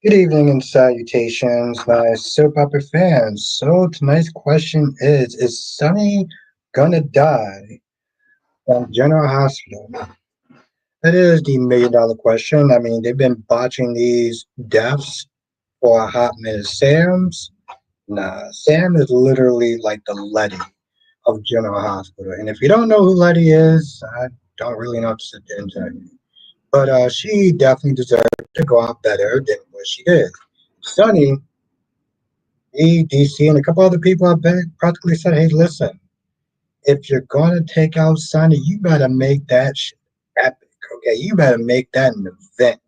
Good evening and salutations, my soap opera fans. So tonight's question is Sonny gonna die from General Hospital? That is the $1 million question. I mean, they've been botching these deaths for a hot minute. Sam is literally like the Letty of General Hospital. And if you don't know who Letty is, I don't really know what to sit there and tell you. But she definitely deserved to go out better than what she did. Sonny, me, DC, and a couple other people I bet practically said, hey, listen, if you're going to take out Sonny, you better make that shit epic, okay? You better make that an event,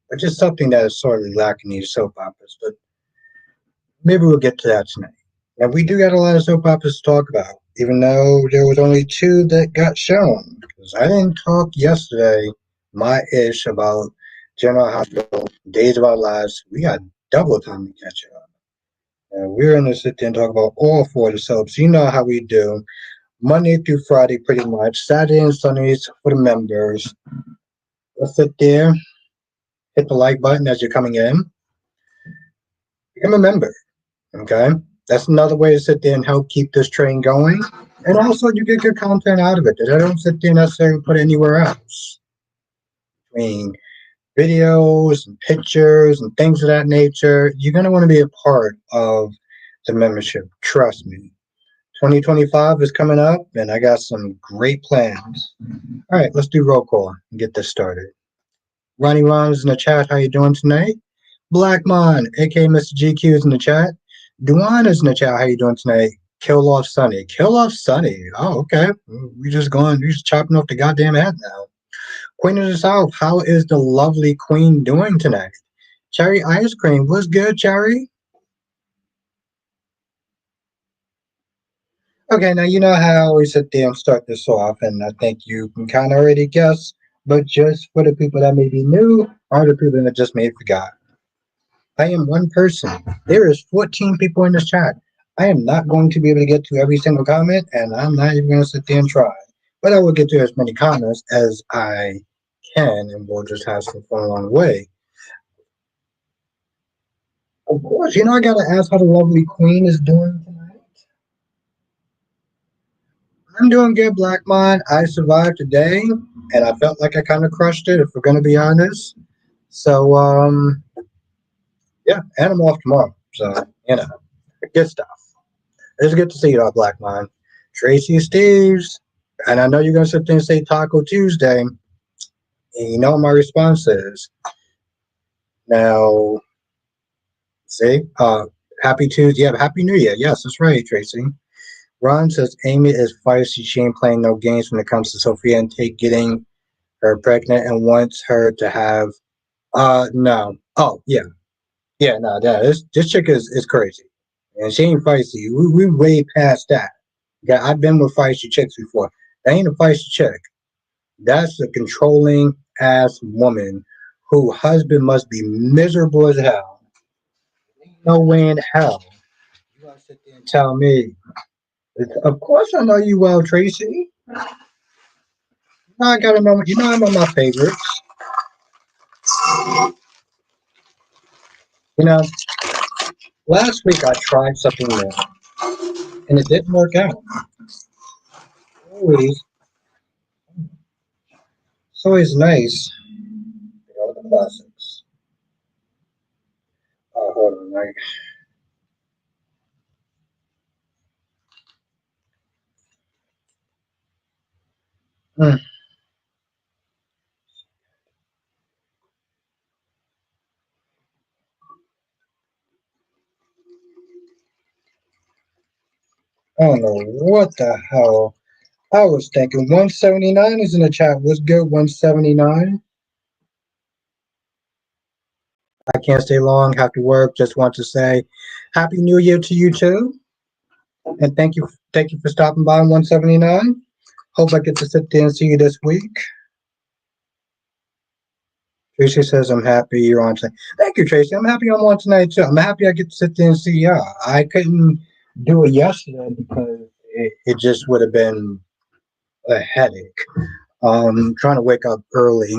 which is something that is sorely lacking in these soap operas. But maybe we'll get to that tonight. Now, we do got a lot of soap operas to talk about, even though there was only two that got shown. Because I didn't talk yesterday, my ish, about General Hospital, Days of Our Lives. We got double time to catch up. And we're going to sit there and talk about all four of the soaps. You know how we do. Monday through Friday, pretty much. Saturday and Sundays for the members. Let's sit there, hit the like button as you're coming in. Become a member, okay? That's another way to sit there and help keep this train going. And also, you get good content out of it that I don't sit there and necessarily put anywhere else. I mean, videos and pictures and things of that nature. You're going to want to be a part of the membership. Trust me. 2025 is coming up, and I got some great plans. All right, let's do roll call and get this started. Ronnie Ron is in the chat. How you doing tonight? Blackmon, aka Mr. GQ, is in the chat. Duan is in the chat. How you doing tonight? Kill off Sonny. Kill off Sonny. Oh, okay. We just chopping off the goddamn head now. Queen of the South, how is the lovely queen doing tonight? Cherry ice cream, what's good, Cherry? Okay, now you know how I always sit there and start this off, and I think you can kind of already guess, but just for the people that may be new, or the people that just may have forgot. I am one person. There is 14 people in this chat. I am not going to be able to get to every single comment, and I'm not even going to sit there and try. But I will get to as many comments as I can, and we'll just have some fun along the way. Of course, I got to ask how the lovely queen is doing tonight. I'm doing good, Blackmon. I survived today, and I felt like I kind of crushed it, if we're going to be honest. So, yeah, and I'm off tomorrow. So, good stuff. It's good to see you all, Blackmon. Tracy Steves, and I know you're going to sit there and say Taco Tuesday, and you know what my response is. Now, see, Happy Tuesday. Yeah, Happy New Year. Yes, that's right, Tracy. Ron says Amy is feisty. She ain't playing no games when it comes to Sophia and Tate getting her pregnant and wants her to have. No. Oh, yeah. Yeah, no, this chick is crazy. And she ain't feisty. We way past that. Yeah, I've been with feisty chicks before. That ain't a feisty chick. That's a controlling ass woman whose husband must be miserable as hell. No way in hell. You gotta sit there and tell me. Of course I know you well, Tracy. I gotta know. I'm on my favorites. You know, last week I tried something new, and it didn't work out. Always, it's always nice. The classics. Oh, hold on, right. Hmm. I don't know what the hell. I was thinking 179 is in the chat. What's good, 179? I can't stay long, have to work. Just want to say Happy New Year to you too. And thank you for stopping by on 179. Hope I get to sit there and see you this week. Tracy says I'm happy you're on tonight. Thank you, Tracy. I'm happy I'm on tonight too. I'm happy I get to sit there and see y'all. I couldn't do it yesterday because it just would have been a headache. Trying to wake up early.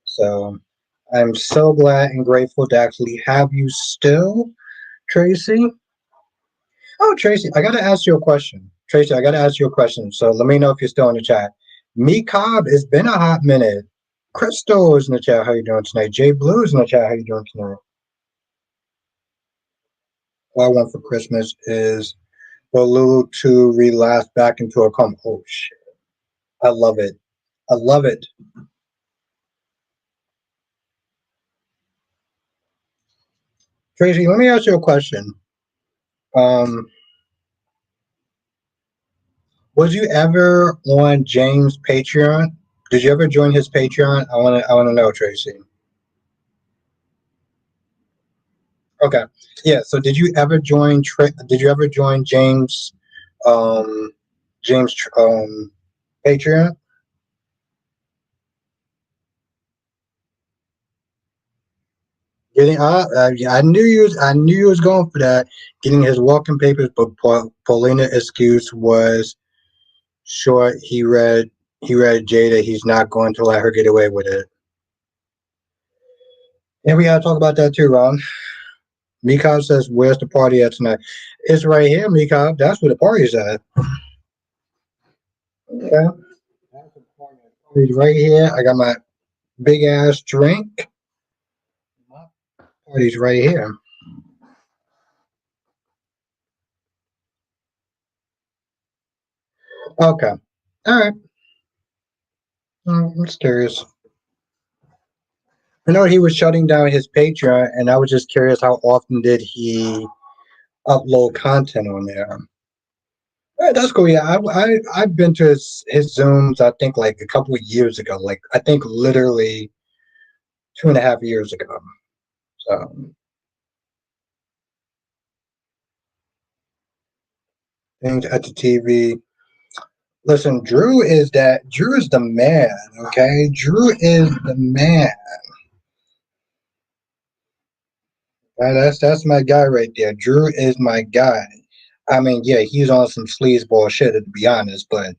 So I'm so glad and grateful to actually have you still, Tracy. Oh, Tracy, I gotta ask you a question. Tracy, I gotta ask you a question. So let me know if you're still in the chat. Me Cobb, it's been a hot minute. Crystal is in the chat. How you doing tonight? Jay Blue is in the chat. How you doing tonight? All I want for Christmas is for Lulu to relapse back into a coma. Oh shit! I love it. I love it. Tracy, let me ask you a question. Um, was you ever on James' Patreon? Did you ever join his Patreon? I wanna know, Tracy. Okay. Yeah. So did you ever join? Did you ever join James? Um, James Patreon. Getting yeah, I knew you was going for that. Getting his walking papers, but Paulina excuse was short. He read Jada. He's not going to let her get away with it. And we gotta talk about that too, Ron. Mikov says, "Where's the party at tonight?" It's right here, Mikov. That's where the party's at. Okay. Party's right here. I got my big ass drink. My party's right here. Okay. All right. I'm just curious. I know he was shutting down his Patreon, and I was just curious how often did he upload content on there. Yeah, that's cool. Yeah, I've been to his Zooms. I think like a couple of years ago. Like I think literally 2.5 years ago. So things at the TV. Listen, Drew is the man. Okay, Drew is the man. That's my guy right there. Drew is my guy. I mean, yeah, he's on some sleazeball shit to be honest, but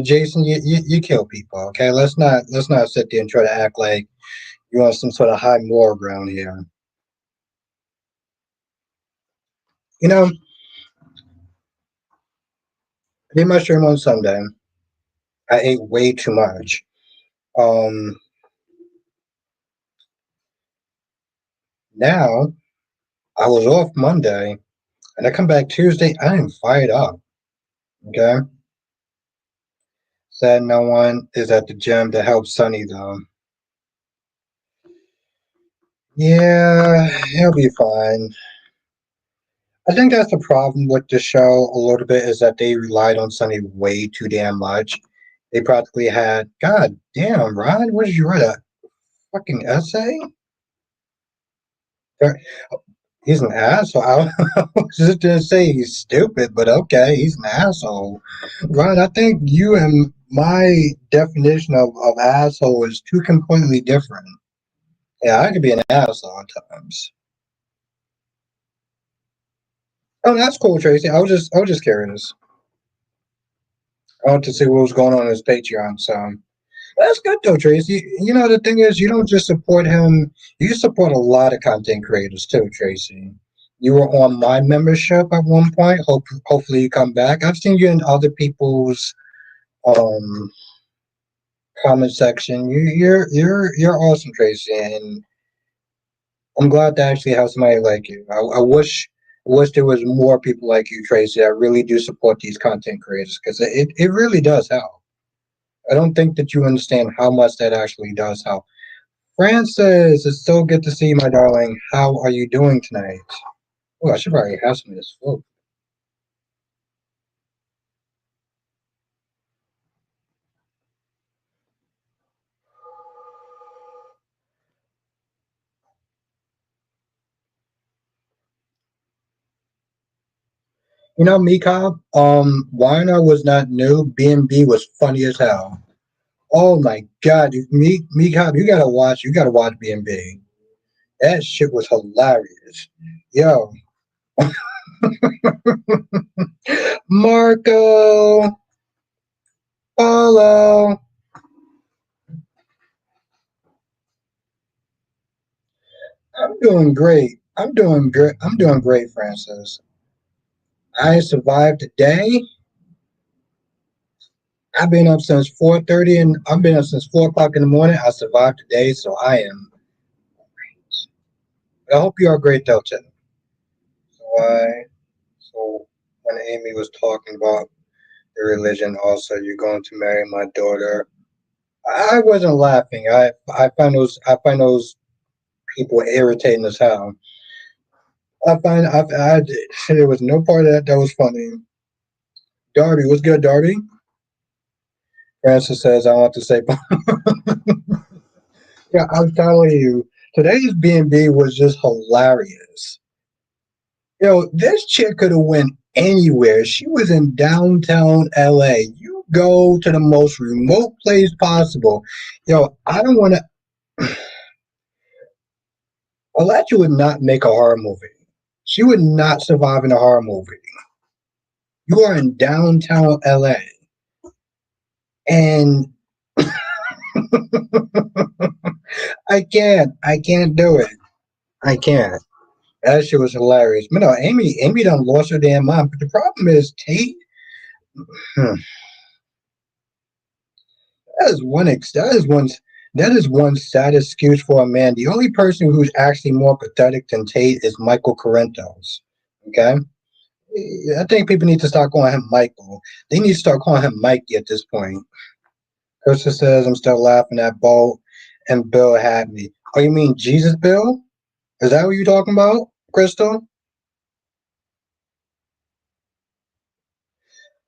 Jason, you kill people. Okay, let's not sit there and try to act like you're on some sort of high moral ground here. You know, I did my stream on Sunday. I ate way too much. Um, Now I was off Monday, and I come back Tuesday. I am fired up. Okay, sad no one is at the gym to help Sonny though. Yeah, he'll be fine. I think that's the problem with the show a little bit is that they relied on Sonny way too damn much. They practically had, God damn, Ron, what did you write a fucking essay? There- He's an asshole. I was just gonna say he's stupid, but okay, he's an asshole. Ron, I think you and my definition of asshole is two completely different. Yeah, I could be an asshole at times. Oh, that's cool, Tracy. I was just curious. I want to see what was going on in his Patreon, so that's good though, Tracy. You know the thing is, you don't just support him; you support a lot of content creators too, Tracy. You were on my membership at one point. Hopefully you come back. I've seen you in other people's um comment section. You're awesome, Tracy, and I'm glad to actually have somebody like you. I wish there was more people like you, Tracy. I really do support these content creators because it really does help. I don't think that you understand how much that actually does help. Francis, it's so good to see you, my darling. How are you doing tonight? Oh, I should probably have some of this food. You know, Mika, Weiner was not new. B&B was funny as hell. Oh my God, Mika, you gotta watch B&B. That shit was hilarious. Yo, Marco, Paulo. I'm doing great. I'm doing good. I'm doing great, Francis. I survived the day. I've been up since 4:30, and I've been up since 4 o'clock in the morning. I survived the day, so I am. I hope you are great, Delta. So when Amy was talking about the religion, also you're going to marry my daughter. I wasn't laughing. I find those people irritating as hell. I there was no part of that was funny. Darby, what's good, Darby? Francis says I want to say, yeah, I'm telling you, today's B&B was just hilarious. This chick could have went anywhere. She was in downtown LA. You go to the most remote place possible. I don't want to. Elijah would not make a horror movie. She would not survive in a horror movie. You are in downtown LA, and I can't do it. I can't. That shit was hilarious. But no, Amy done lost her damn mind. But the problem is Tate. Hmm, that is one. That is one sad excuse for a man. The only person who's actually more pathetic than Tate is Michael Corinthos. Okay, I think people need to start calling him Michael. They need to start calling him Mikey at this point. Krista says I'm still laughing at Bo and Bill had me. Oh, you mean Jesus Bill? Is that what you're talking about, Crystal?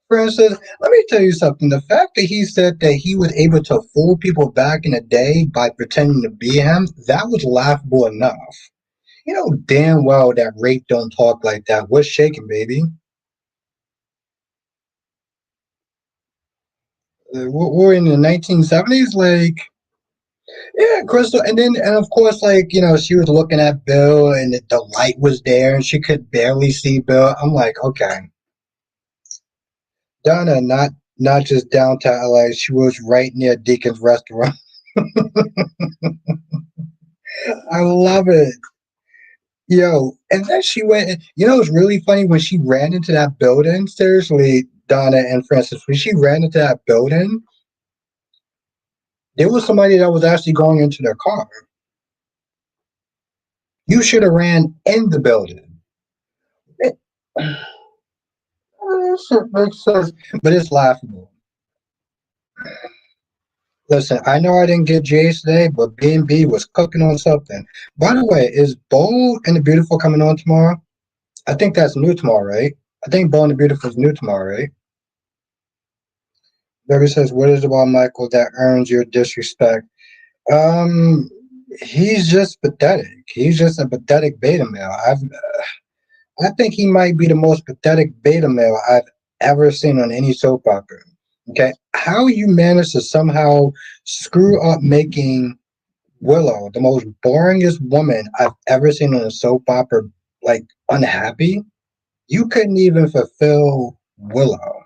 For instance, let me tell you something. The fact that he said that he was able to fool people back in the day by pretending to be him, that was laughable enough. You know damn well that rape don't talk like that. What's shaking, baby? We're in the 1970s, like, yeah, Crystal. And of course, like, she was looking at Bill and the light was there and she could barely see Bill. I'm like, okay. Donna, not just downtown LA, she was right near Deacon's restaurant. I love it. And then she went, it's really funny when she ran into that building. Seriously, Donna and Francis, when she ran into that building, there was somebody that was actually going into their car. You should have ran in the building. It, shit makes sense, but it's laughable. Listen, I know I didn't get Jay's today, but B&B was cooking on something. By the way, is Bold and the Beautiful coming on tomorrow? I think that's new tomorrow, right? I think Bold and the Beautiful is new tomorrow, right? Debbie says, "What is it about Michael that earns your disrespect?" Um, he's just pathetic. He's just a pathetic beta male. I think he might be the most pathetic beta male I've ever seen on any soap opera. Okay, how you manage to somehow screw up making Willow the most boringest woman I've ever seen on a soap opera, like unhappy? You couldn't even fulfill Willow.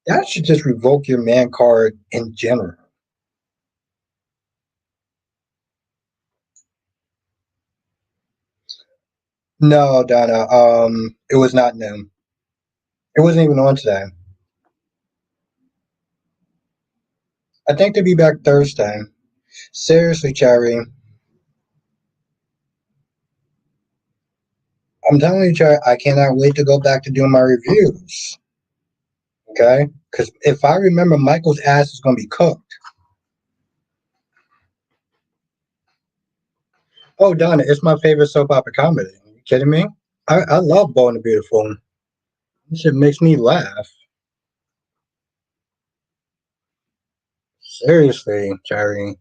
That should just revoke your man card in general. No, Donna. It was not new. It wasn't even on today. I think they'll be back Thursday. Seriously, Cherry. I'm telling you, Cherry, I cannot wait to go back to doing my reviews. Okay? Because if I remember, Michael's ass is going to be cooked. Oh, Donna, it's my favorite soap opera comedy. Are you kidding me? I love Bold and the Beautiful. This shit makes me laugh. Seriously, Cherry.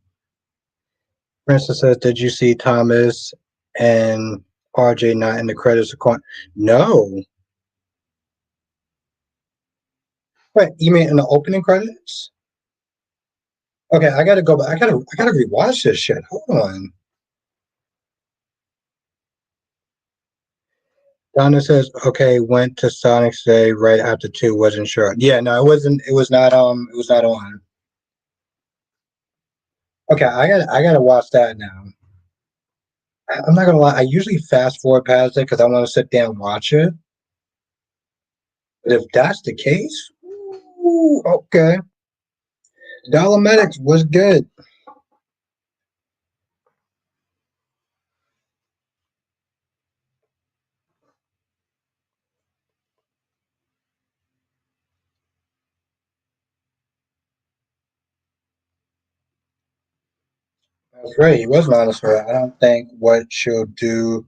Princess says, "Did you see Thomas and RJ not in the credits?" No. Wait, you mean in the opening credits? Okay, I gotta go back. I gotta rewatch this shit. Hold on. Donna says, "Okay, went to Sonic's Day right after two. Wasn't sure. Yeah, no, it wasn't. It was not. It was not on. Okay, I gotta watch that now. I'm not gonna lie. I usually fast forward past it because I want to sit there and watch it. But if that's the case, ooh, okay. Dolomedics was good. That's right. He was honest with her. I don't think what she'll do.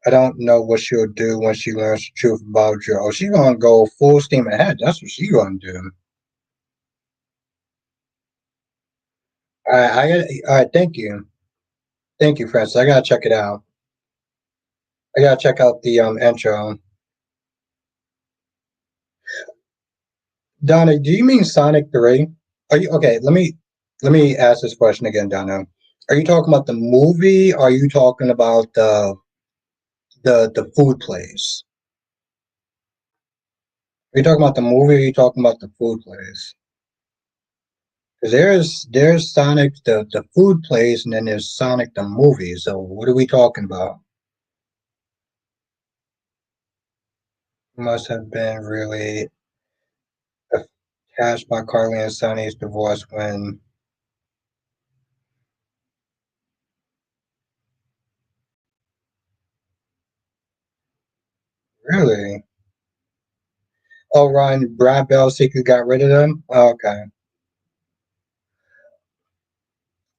I don't know what she'll do when she learns the truth about Joe. Oh, she's gonna go full steam ahead. That's what she's gonna do. All right. Thank you, Francis. I gotta check it out. I gotta check out the intro. Donna, do you mean Sonic 3? Are you okay? Let me ask this question again, Donna. Are you talking about the movie? Or are you talking about the food place? Are you talking about the movie? Or are you talking about the food place? Because there's Sonic the food place, and then there's Sonic the movie. So what are we talking about? Must have been really attached by Carly and Sonny's divorce when really. Oh, Ron Brad Bell secretly got rid of them. Oh, okay.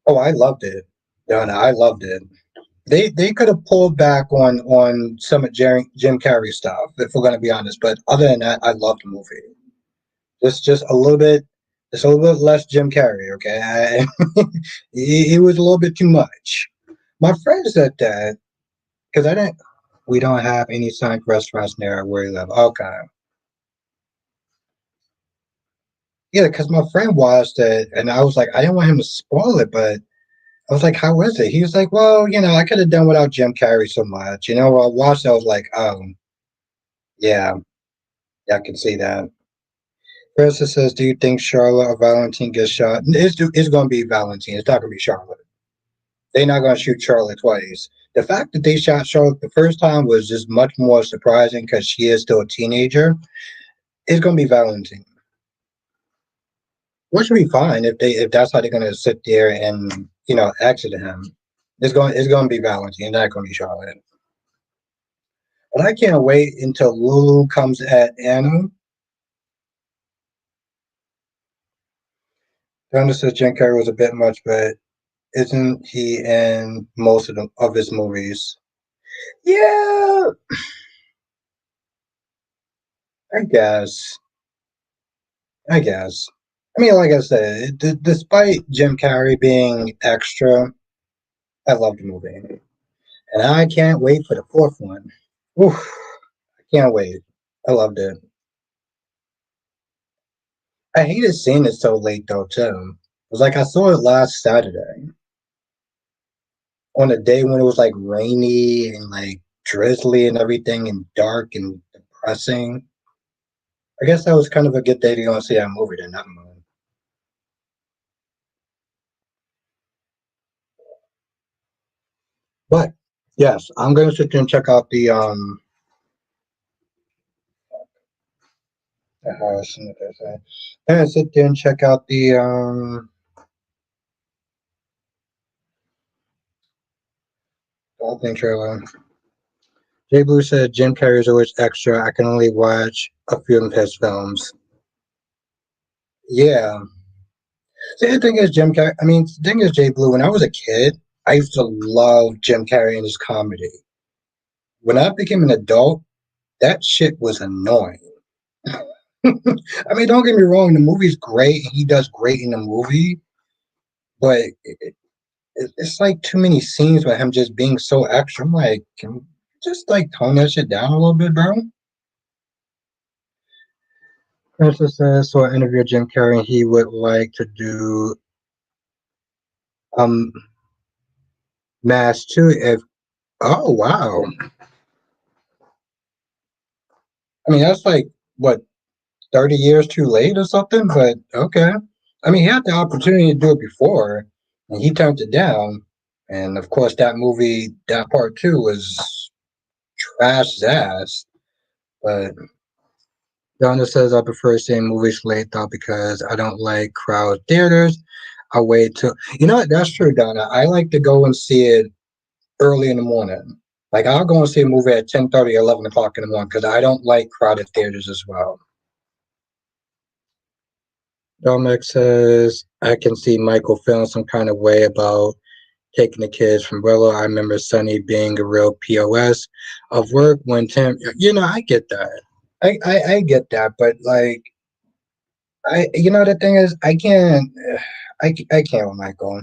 Oh, I loved it. No, no, I loved it. They could have pulled back on some of Jim Carrey stuff, if we're gonna be honest. But other than that, I loved the movie. Just a little bit, just a little bit less Jim Carrey. Okay, he was a little bit too much. My friend said that because I didn't. We don't have any Sonic restaurants near where we live. Okay, yeah, because my friend watched it, and I was like, I didn't want him to spoil it, but I was like, how is it? He was like, well, I could have done without Jim Carrey so much. I watched it, I was like, oh, yeah, yeah, I can see that. Francis says, do you think Charlotte or Valentine gets shot? It's going to be Valentine. It's not going to be Charlotte. They're not going to shoot Charlotte twice. The fact that they shot Charlotte the first time was just much more surprising because she is still a teenager. It's going to be Valentine, which should be fine if that's how they're going to sit there and exit him. It's going to be Valentine, not going to be Charlotte. But I can't wait until Lulu comes at Anna. Thunder says Jim Carrey was a bit much, but isn't he in most of his movies? Yeah, I guess. I guess. I mean, like I said, despite Jim Carrey being extra, I love the movie, and I can't wait for the fourth one. Oof, I can't wait. I loved it. I hated seeing it so late though too. It was like I saw it last Saturday on a day when it was like rainy and like drizzly and everything and dark and depressing. I guess that was kind of a good day to go and see that movie then. Never mind. But yes, I'm gonna sit there and check out the I'm gonna sit there and check out the opening trailer. Jay Blue said Jim Carrey is always extra. I can only watch a few of his films. Yeah. See, the thing is, Jim Carrey. I mean, the thing is, Jay Blue. When I was a kid, I used to love Jim Carrey and his comedy. When I became an adult, that shit was annoying. I mean, don't get me wrong, the movie's great and he does great in the movie, but it's like too many scenes with him just being so extra. I'm like, can you just like tone that shit down a little bit, bro? Princess says, so I interviewed Jim Carrey and he would like to do um Mass too if oh wow. I mean that's like what 30 years too late or something, but okay. I mean he had the opportunity to do it before and he turned it down. And of course, that movie, that part two, was trash ass. But Donna says I prefer seeing movies late though because I don't like crowd theaters. I wait till what? That's true, Donna. I like to go and see it early in the morning. Like I'll go and see a movie at 10:30, 11 o'clock in the morning because I don't like crowded theaters as well. Dominic says I can see Michael feeling some kind of way about taking the kids from Willow. I remember Sonny being a real POS of work when Tim. I get that. I get that, but like the thing is, I can't. I can't with Michael.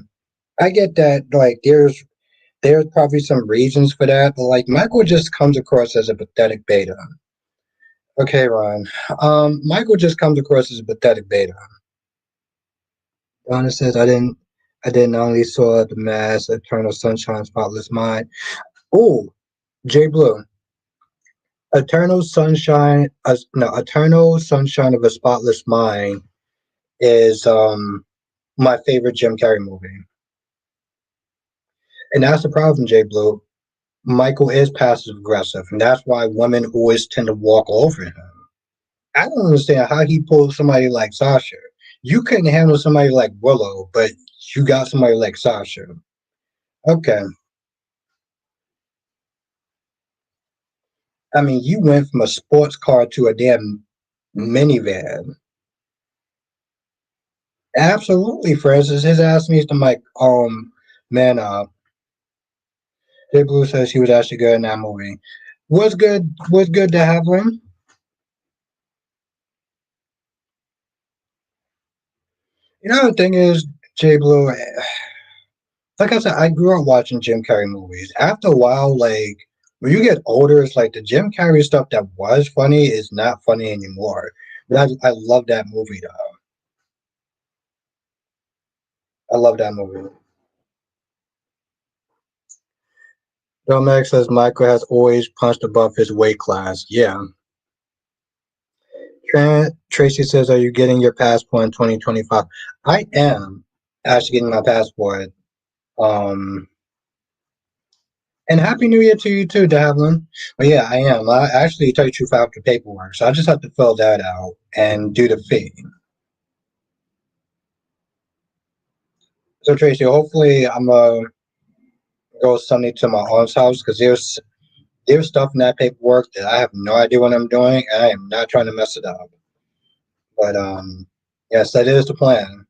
I get that. Like, there's probably some reasons for that, but like Michael just comes across as a pathetic beta. Okay, Ron. Michael just comes across as a pathetic beta. Donna says I didn't only saw the mass eternal sunshine spotless mind. Oh, J Blue. Eternal sunshine of a spotless mind is my favorite Jim Carrey movie. And that's the problem, J Blue. Michael is passive aggressive, and that's why women always tend to walk over him. I don't understand how he pulled somebody like Sasha. You couldn't handle somebody like Willow, but you got somebody like Sasha. Okay. I mean, you went from a sports car to a damn minivan. Absolutely, Francis. His ass needs to man up. Jay Blue says he was actually good in that movie. Was good to have him. The thing is, Jay Blue, like I said, I grew up watching Jim Carrey movies. After a while, like when you get older, it's like the Jim Carrey stuff that was funny is not funny anymore. But I love that movie though. I love that movie. Bill Mack says Michael has always punched above his weight class. Yeah. Tracy says, "Are you getting your passport in 2025?" I am actually getting my passport. Um, and Happy New Year to you too, Davlin. But yeah, I am. I actually tell you the truth, I have the paperwork, so I just have to fill that out and do the fee. So Tracy, hopefully I'm gonna go Sunday to my aunt's house because there's stuff in that paperwork that I have no idea what I'm doing, and I am not trying to mess it up. But yes, that is the plan.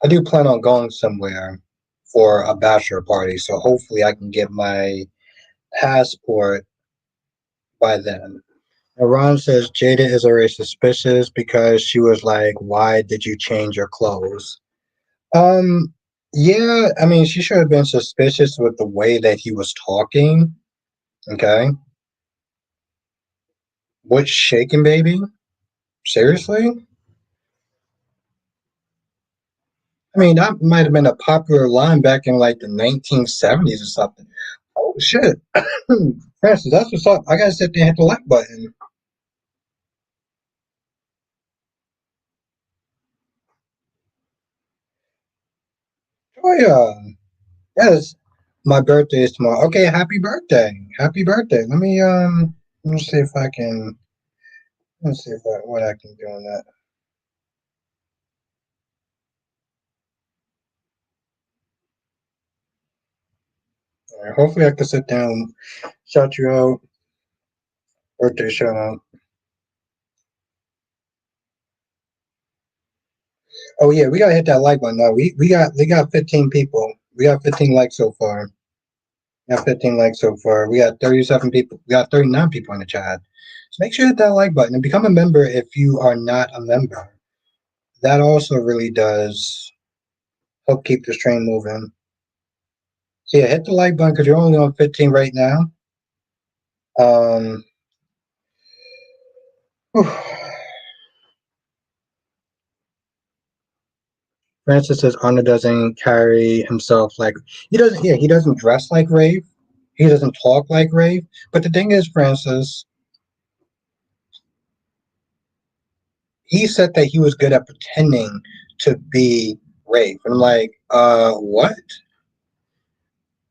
I do plan on going somewhere for a bachelor party, so hopefully I can get my passport by then. And Ron says Jada is already suspicious because she was like, "Why did you change your clothes?" Um, yeah, I mean, she should have been suspicious with the way that he was talking. Okay, what's shaking, baby? Seriously? I mean, that might have been a popular line back in like the 1970s or something. Oh shit, Francis, that's what's up. I gotta sit there and hit the like button. Oh yeah, yes, my birthday is tomorrow. Okay, happy birthday, happy birthday. Let me see if I can. Let's see if what I can do on that. All right, hopefully, I can sit down, shout you out, birthday shout out. Oh yeah, we gotta hit that like button now. We got 15 people. We got 15 likes so far. We got 15 likes so far. We got 37 people. We got 39 people in the chat. So make sure you hit that like button and become a member if you are not a member. That also really does help keep this train moving. So yeah, hit the like button because you're only on 15 right now. Um, Francis says Arnold doesn't carry himself like he doesn't. Yeah, he doesn't dress like Rafe. He doesn't talk like Rafe. But the thing is, Francis, he said that he was good at pretending to be Rafe. And I'm like, what?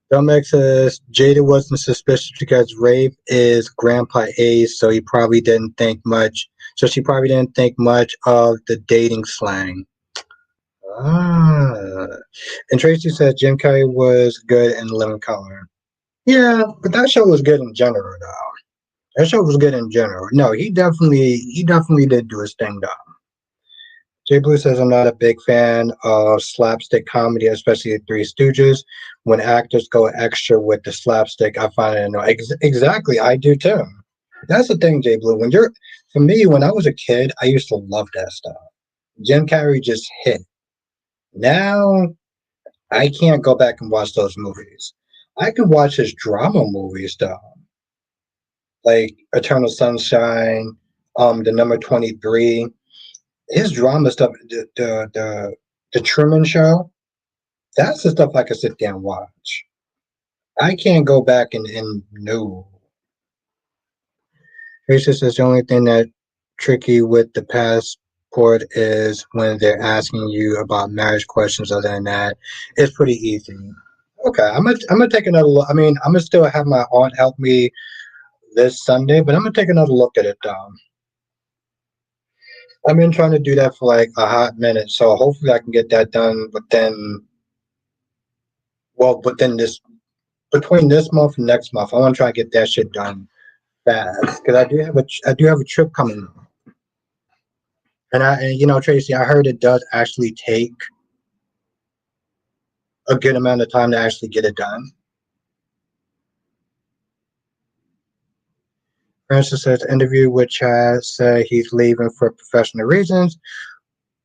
Dominic says Jada wasn't suspicious because Rafe is Grandpa Ace, so he probably didn't think much. So she probably didn't think much of the dating slang. Ah. And Tracy said Jim Carrey was good in Living Color. Yeah, but that show was good in general, though. That show was good in general. No, he definitely did do his thing, though. Jay Blue says I'm not a big fan of slapstick comedy, especially the Three Stooges. When actors go extra with the slapstick, I find it annoying. Exactly, I do too. That's the thing, Jay Blue. For me, when I was a kid, I used to love that stuff. Jim Carrey just hit. Now I can't go back and watch those movies. I can watch his drama movies though, like Eternal Sunshine, the number 23. His drama stuff, the Truman Show. That's the stuff I can sit down and watch. I can't go back and no. Racist says the only thing that tricky with the passport is when they're asking you about marriage questions. Other than that, it's pretty easy. Okay, I'm gonna take another look. I mean, I'm gonna still have my aunt help me this Sunday, but I'm gonna take another look at it. I've been trying to do that for like a hot minute, so hopefully I can get that done within this between this month and next month. I want to try to get that shit done fast because I do have a trip coming up. And Tracy, I heard it does actually take a good amount of time to actually get it done. Francis says interview with Chad said he's leaving for professional reasons,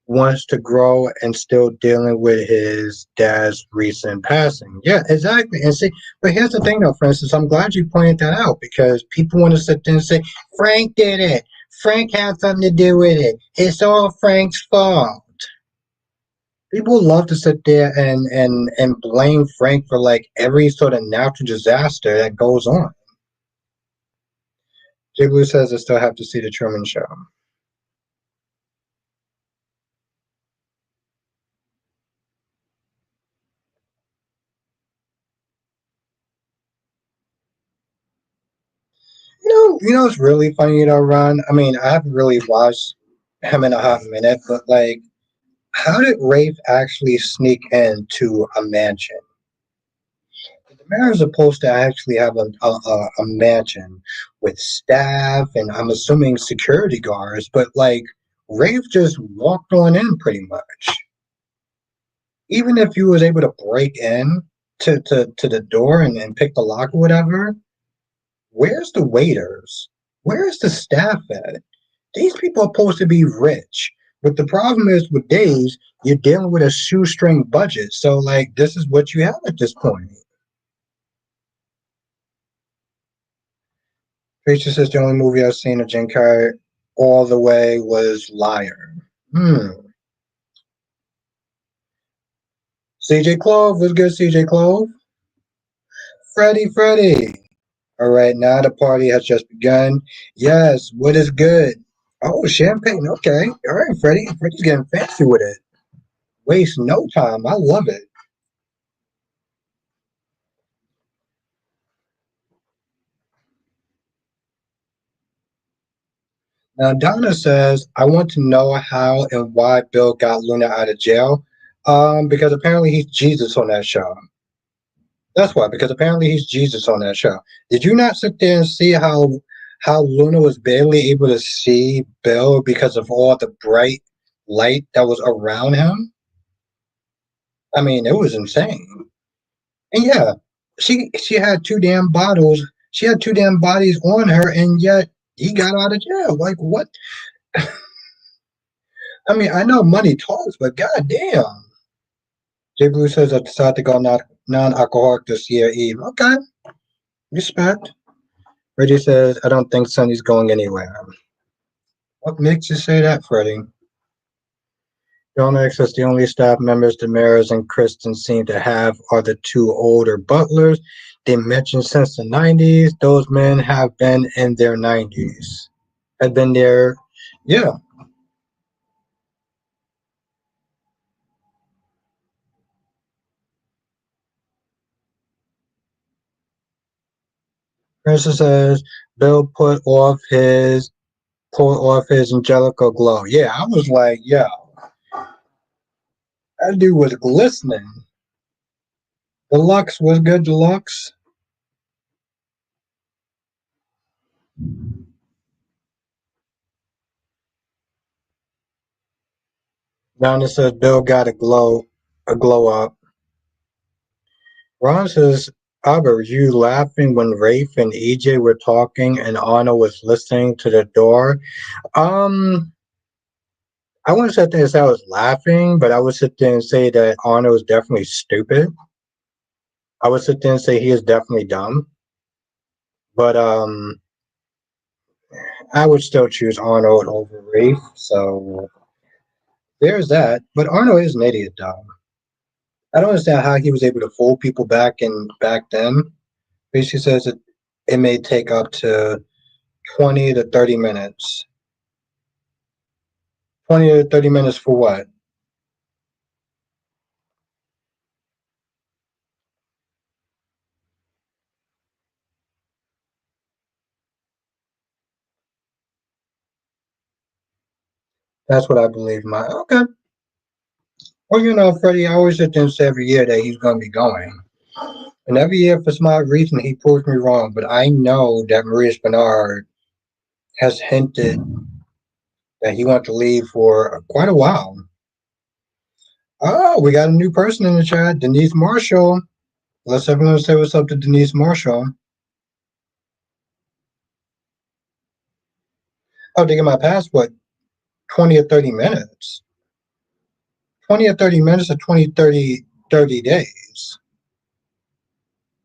wants to grow and still dealing with his dad's recent passing. Yeah, exactly. And see, but here's the thing though, Francis, I'm glad you pointed that out because people want to sit there and say, Frank did it. Frank had something to do with it. It's all Frank's fault. People love to sit there and blame Frank for like every sort of natural disaster that goes on. Jay Blue says I still have to see the Truman Show. It's really funny, Ron. I mean, I haven't really watched him in a hot minute, but like, how did Rafe actually sneak into a mansion? The mayor is supposed to actually have a mansion with staff and I'm assuming security guards, but like, Rafe just walked on in pretty much. Even if you was able to break in to the door and pick the lock or whatever, where's the waiters? Where's the staff at? These people are supposed to be rich. But the problem is with days, you're dealing with a shoestring budget. So like this is what you have at this point. Tracy says the only movie I've seen of Jim Carrey all the way was Liar. Hmm. CJ Clove was good, CJ Clove. Freddie. All right, now the party has just begun. Yes, what is good? Oh, champagne. Okay. All right, Freddie. Freddie's getting fancy with it. Waste no time. I love it. Now, Donna says, I want to know how and why Bill got Luna out of jail. Because apparently he's Jesus on that show. That's why, because apparently he's Jesus on that show. Did you not sit there and see how Luna was barely able to see Bill because of all the bright light that was around him? I mean, it was insane. And yeah, she had two damn bottles. She had two damn bodies on her, and yet he got out of jail. Like what? I mean, I know money talks, but goddamn. J Blue says I decided to go non-alcoholic this year Eve. Okay, respect. Reggie says I don't think Sonny's going anywhere. What makes you say that, Freddie? Jonas says the only staff members Damaris and Kristen seem to have are the two older butlers. They mentioned since the 90s. Those men have been in their 90s. Have been there. Yeah. Princess says Bill put off his angelical glow. Yeah, I was like, yo, that dude was glistening. Deluxe was good. Deluxe. Donna says Bill got a glow up. Ron says, Albert, were you laughing when Rafe and EJ were talking and Anna was listening to the door? Um, I wouldn't sit there and say I was laughing, but I would sit there and say that Anna was definitely stupid. I would sit there and say he is definitely dumb. But I would still choose Arnold over Rafe. So there's that. But Arnold is an idiot, though. I don't understand how he was able to fool people back then. Basically says it may take up to 20 to 30 minutes. 20 to 30 minutes for what? That's what I believe. My okay. Well, Freddie, I always sit there and say every year that he's going to be going. And every year, for some odd reason, he proves me wrong. But I know that Maurice Bernard has hinted that he wants to leave for quite a while. Oh, we got a new person in the chat, Denise Marshall. Let's everyone say what's up to Denise Marshall. Oh, they get my passport 20 or 30 minutes. 20 or 30 minutes or 20, 30 days.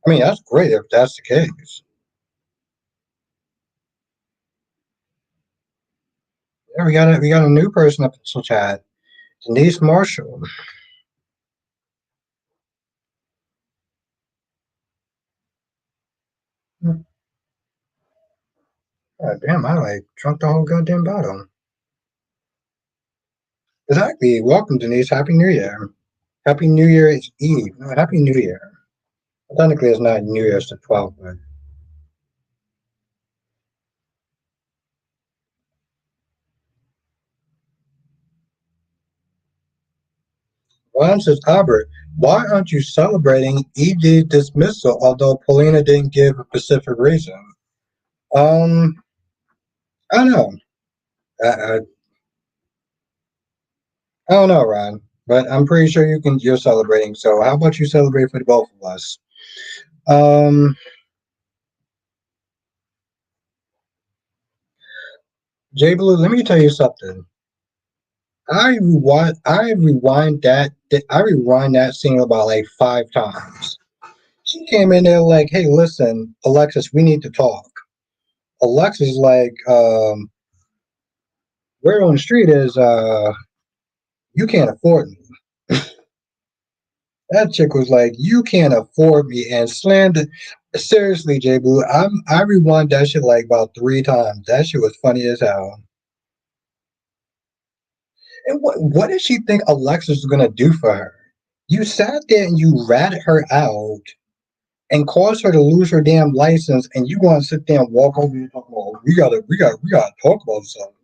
I mean, that's great if that's the case. Yeah, we got a new person up in the chat, Denise Marshall. God damn, I like drunk the whole goddamn bottle. Exactly. Welcome, Denise. Happy New Year. Happy New Year's Eve. No, Happy New Year. Technically, it's not New Year's the 12th, but Ron says, Albert, why aren't you celebrating ED's dismissal, although Paulina didn't give a specific reason? Um, I don't know. I, I don't know, Ron, but I'm pretty sure you're celebrating. So how about you celebrate for the both of us? Um, Jay Blue, let me tell you something. I rewind that scene about like 5 times. She came in there like, hey, listen, Alexis, we need to talk. Alexis like, word on the street is you can't afford me. That chick was like, you can't afford me and slammed it. Seriously, J Blue, I rewind that shit like about 3 times. That shit was funny as hell. And what did she think Alexis was gonna do for her? You sat there and you ratted her out and caused her to lose her damn license, and you gonna sit there and walk over and talk about we gotta talk about something.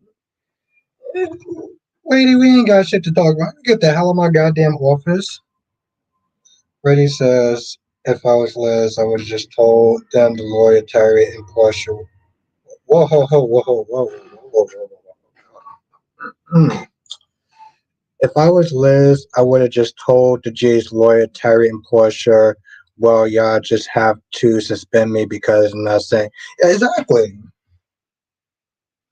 Lady, we ain't got shit to talk about. Get the hell out of my goddamn office. Freddie says, if I was Liz, I would have just told them the lawyer Terry and Portia. Whoa, whoa, whoa, whoa, whoa, whoa, whoa, whoa, whoa. If I was Liz, I would have just told the Jay's lawyer Terry and Portia, well, y'all just have to suspend me because I'm not saying. Yeah, exactly.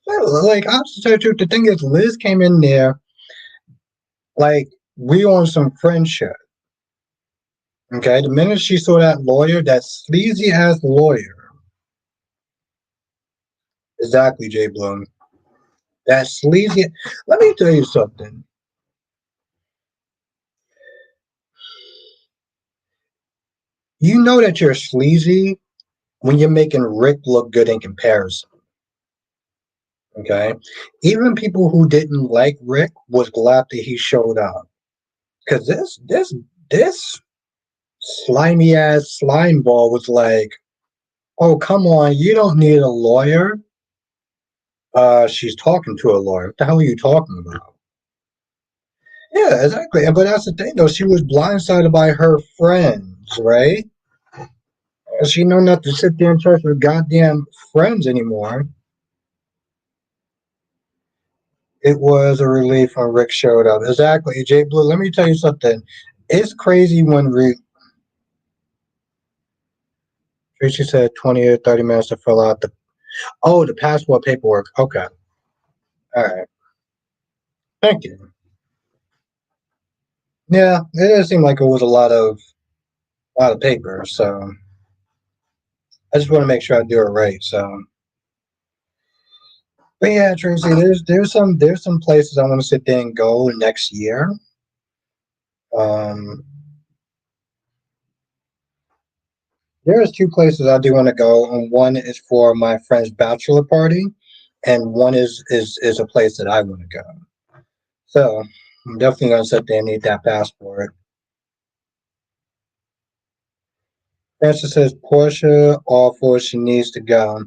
Like, I'll tell you the truth. The thing is, Liz came in there like we on some friendship. Okay, the minute she saw that lawyer, that sleazy ass lawyer, exactly, Jay Bloom, that sleazy. Let me tell you something. You know that you're sleazy when you're making Rick look good in comparison. Okay, even people who didn't like Rick was glad that he showed up because this slimy ass slime ball was like, Oh, come on. You don't need a lawyer. She's talking to a lawyer. What the hell are you talking about? Yeah, exactly. But that's the thing, though. She was blindsided by her friends, right? She know not to sit there and trust her goddamn friends anymore. It was a relief when Rick showed up. Exactly. Jay Blue, let me tell you something. It's crazy when Rick, Tracy said 20 or 30 minutes to fill out the passport paperwork. Okay. All right. Thank you. Yeah, it did seem like it was a lot of paper. So I just want to make sure I do it right. So, but yeah, Tracy, there's some places I want to sit there and go next year. Um, there's two places I do want to go, and one is for my friend's bachelor party, and one is a place that I want to go. So I'm definitely gonna sit there and need that passport. Francis says Portia all for she needs to go.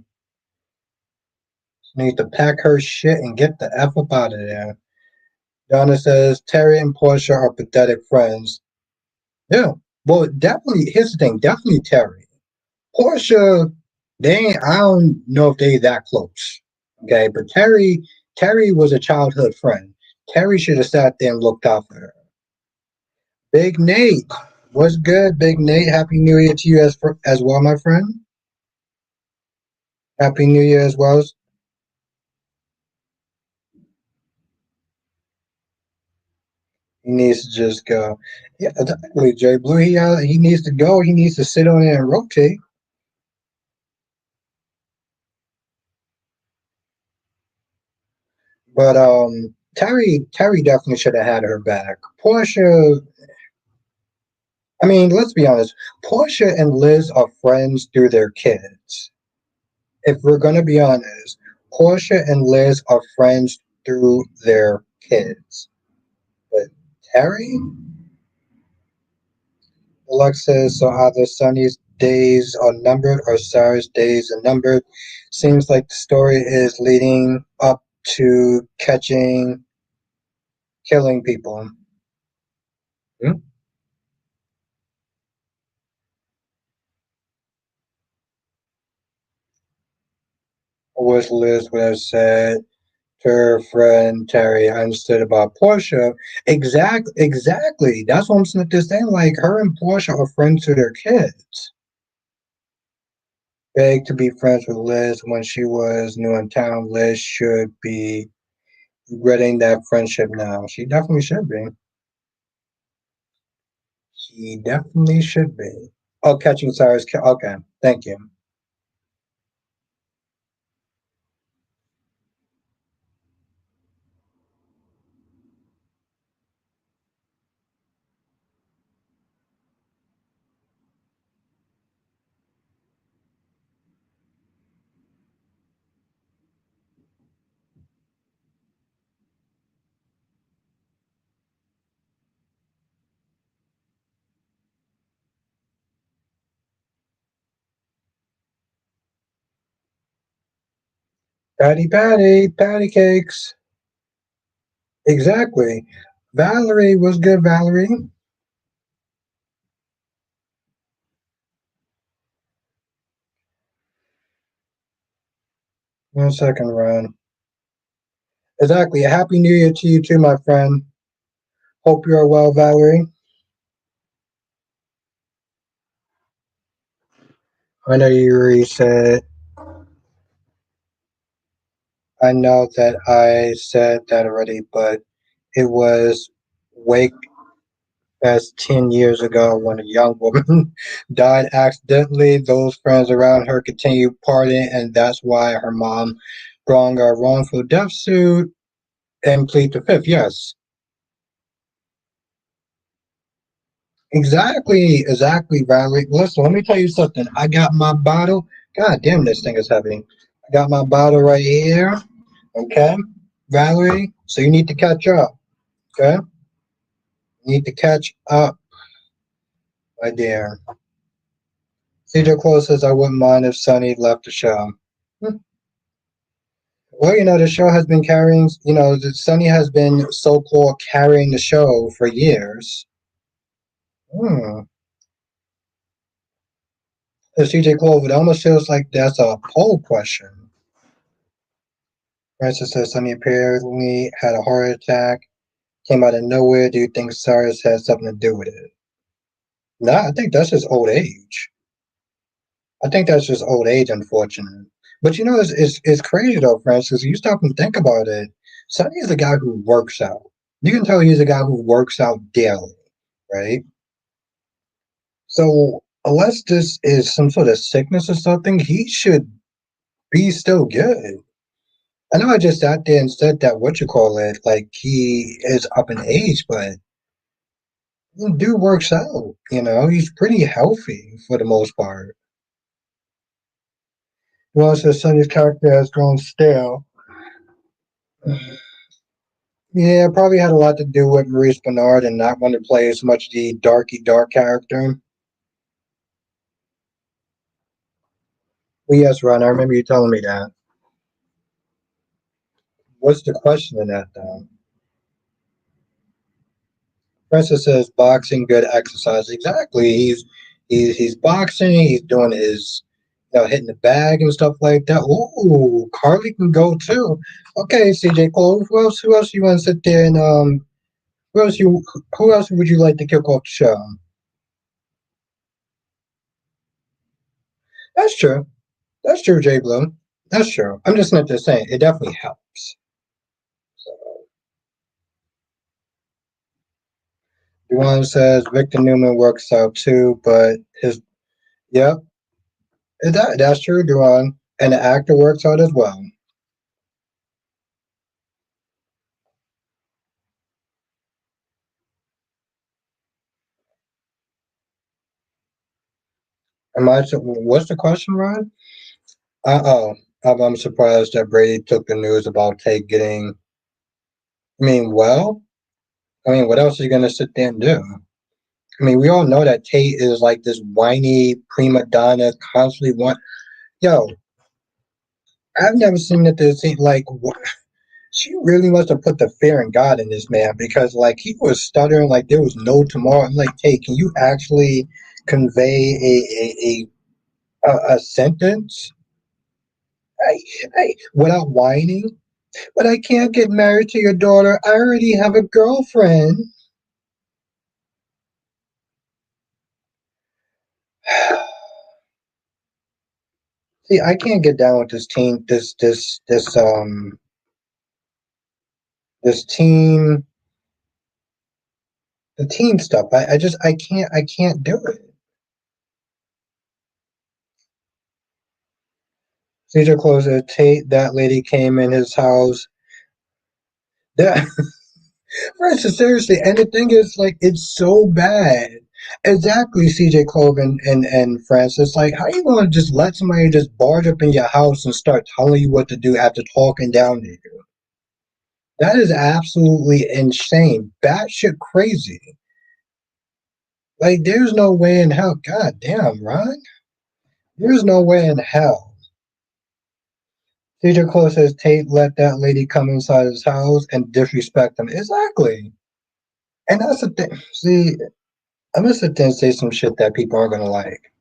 She needs to pack her shit and get the F up out of there. Donna says Terry and Portia are pathetic friends. Yeah. Well, definitely. Here's the thing. Definitely Terry. Portia, they ain't, I don't know if they that close. Okay, but Terry was a childhood friend. Terry should have sat there and looked out for her. Big Nate, what's good, Big Nate? Happy New Year to you as well, my friend. Happy New Year as well. He needs to just go. Yeah, exactly, Jay Blue. He needs to go. He needs to sit on it and rotate. But Terry definitely should have had her back. Portia, I mean, let's be honest. Portia and Liz are friends through their kids. If we're gonna be honest, Portia and Liz are friends through their kids. But Terry, Deluxe says so. Either Sonny's days are numbered or Sarah's days are numbered. Seems like the story is leading up to killing people. Hmm? I wish Liz would have said to her friend Terry, I understood about Portia. Exactly. That's what I'm just saying. Like her and Portia are friends to their kids. Beg to be friends with Liz when she was new in town. Liz should be regretting that friendship now. She definitely should be. She definitely should be. Oh, catching Cyrus. Okay, thank you. Patty cakes. Exactly. Valerie was good, Valerie. One second, Ron. Exactly. A happy new year to you too, my friend. Hope you are well, Valerie. I know you already said, I know that I said that already, but it was Wake Fest 10 years ago when a young woman died accidentally. Those friends around her continued partying, and that's why her mom brought a wrongful death suit and plead the fifth. Yes, exactly, Valerie. Listen, let me tell you something. I got my bottle. God damn, this thing is heavy. I got my bottle right here. Okay, Valerie. So you need to catch up. Okay, you need to catch up, my dear. CJ Cole says, I wouldn't mind if Sonny left the show. Hmm. Well, the show has been carrying, Sonny has been so called carrying the show for years. Hmm. CJ Cole, it almost feels like that's a poll question. Francis says Sonny apparently had a heart attack, came out of nowhere. Do you think SARS has something to do with it? No, I think that's just old age. I think that's just old age, unfortunately. But it's crazy though, Francis. You stop and think about it. Sonny is a guy who works out. You can tell he's a guy who works out daily, right? So unless this is some sort of sickness or something, he should be still good. I know I just sat there and said that what you call it, like he is up in age, but the dude works out. He's pretty healthy for the most part. Well, so Sonny's character has grown stale. Yeah, it probably had a lot to do with Maurice Bernard and not wanting to play as much the darky dark character. Well, yes, Ron, I remember you telling me that. What's the question in that, though? Francis says boxing, good exercise. Exactly. He's boxing. He's doing his, hitting the bag and stuff like that. Ooh, Carly can go too. Okay, CJ Cole. Who else you want to sit there and who else you who else would you like to kick off the show? That's true. That's true, Jay Blue. That's true. I'm just not just saying it definitely helps. So, Duane says Victor Newman works out too, but his yep, that's true, Duane. And the actor works out as well. What's the question, Ron? Oh, I'm surprised that Brady took the news about Tate getting. What else are you gonna sit there and do? We all know that Tate is like this whiny prima donna, constantly want. Yo, I've never seen that. This like she really must have put the fear in God in this man because like he was stuttering like there was no tomorrow. I'm like, hey, can you actually convey a sentence? Without whining? But I can't get married to your daughter. I already have a girlfriend. See, I can't get down with this team. This team, the team stuff. I can't do it. Caesar closer. Tate, that lady came in his house. That, Francis, seriously, and the thing is, like, it's so bad. Exactly, CJ Clove and Francis. Like, how you gonna just let somebody just barge up in your house and start telling you what to do after talking down to you? That is absolutely insane. Batshit crazy. Like, there's no way in hell. God damn, Ron. There's no way in hell. CJ Close says Tate let that lady come inside his house and disrespect him. Exactly. And that's the thing. See, I'm gonna sit there and say some shit that people aren't gonna like.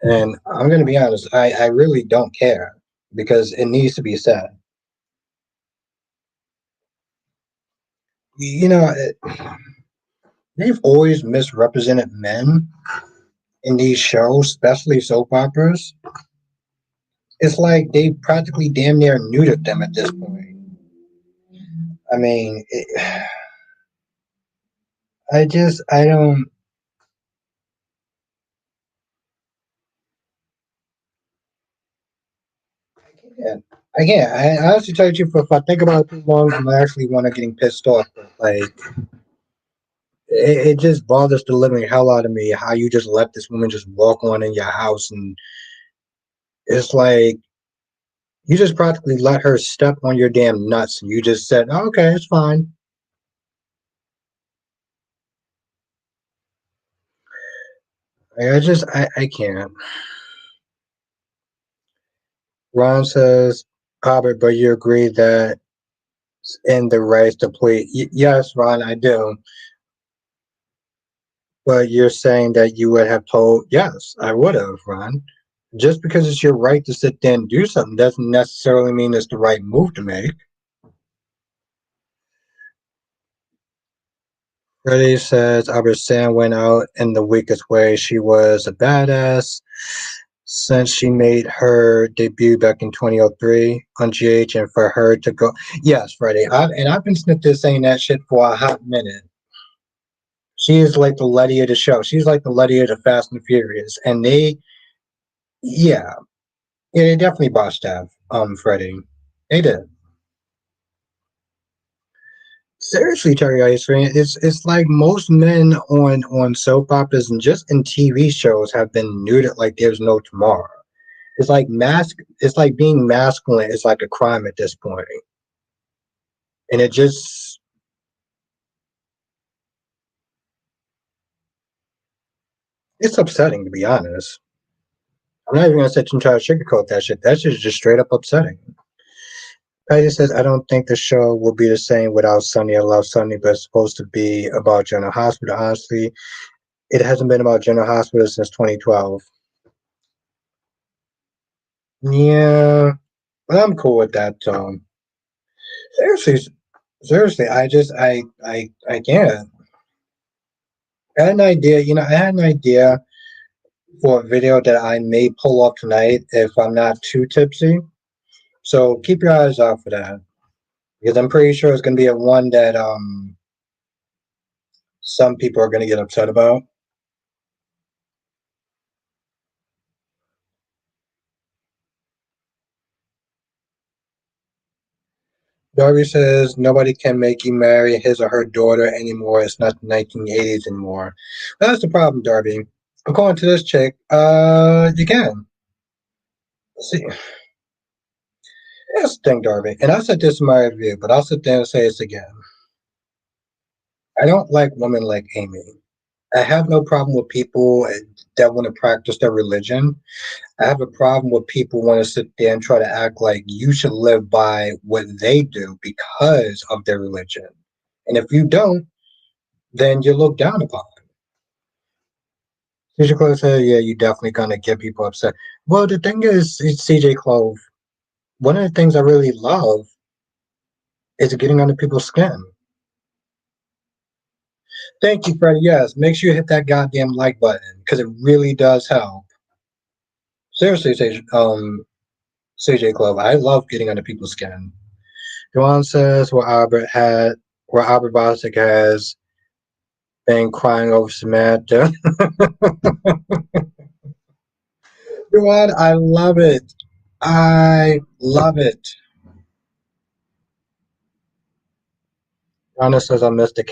And I'm gonna be honest, I really don't care because it needs to be said. You know, it, they've always misrepresented men in these shows, especially soap operas. It's like they practically damn near neutered them at this point. I mean, I don't. Yeah. Again, I honestly tell you, the truth, if I think about it too long, I'm actually want to getting pissed off. But like, it just bothers the living hell out of me how you just let this woman just walk on in your house, and it's like you just practically let her step on your damn nuts, and you just said, oh, "Okay, it's fine." I can't. Ron says, Robert, but you agree that in the rights to plead. Yes, Ron, I do. But you're saying that you would have told, yes, I would have, Ron. Just because it's your right to sit there and do something doesn't necessarily mean it's the right move to make. Freddie says Albert Sam went out in the weakest way. She was a badass since she made her debut back in 2003 on GH, and for her to go, yes, Freddie, I've been snipped there saying that shit for a hot minute. She is like the Letty of the show. She's like the Letty of the Fast and Furious, and yeah, yeah, they definitely botched that. Freddie, they did. Seriously, Terry Ice Cream, it's like most men on soap operas and just in TV shows have been neutered like there's no tomorrow. It's like It's like being masculine is like a crime at this point, and it's upsetting to be honest. I'm not even gonna sit and try to sugarcoat that shit. That shit is just straight up upsetting. Patty says, I don't think the show will be the same without Sonny. I love Sonny, but it's supposed to be about General Hospital. Honestly, it hasn't been about General Hospital since 2012. Yeah, but I'm cool with that, Tom. Seriously, seriously, I can't. I had an idea, I had an idea for a video that I may pull up tonight if I'm not too tipsy. So keep your eyes out for that. Because I'm pretty sure it's gonna be a one that some people are gonna get upset about. Darby says nobody can make you marry his or her daughter anymore. It's not the 1980s anymore. Well, that's the problem, Darby. According to this chick, you can. See, that's the thing, Darby. And I said this in my review, but I'll sit there and say this again. I don't like women like Amy. I have no problem with people that want to practice their religion. I have a problem with people want to sit there and try to act like you should live by what they do because of their religion. And if you don't, then you're looked down upon. CJ Clove said, yeah, you're definitely going to get people upset. Well, the thing is, CJ Clove, one of the things I really love is getting under people's skin. Thank you, Freddie. Yes, make sure you hit that goddamn like button because it really does help. Seriously, CJ Clove, I love getting under people's skin. Joanne says where Albert Bostic has been crying over Samantha. Joanne, I love it. I love it. Joanna says I miss the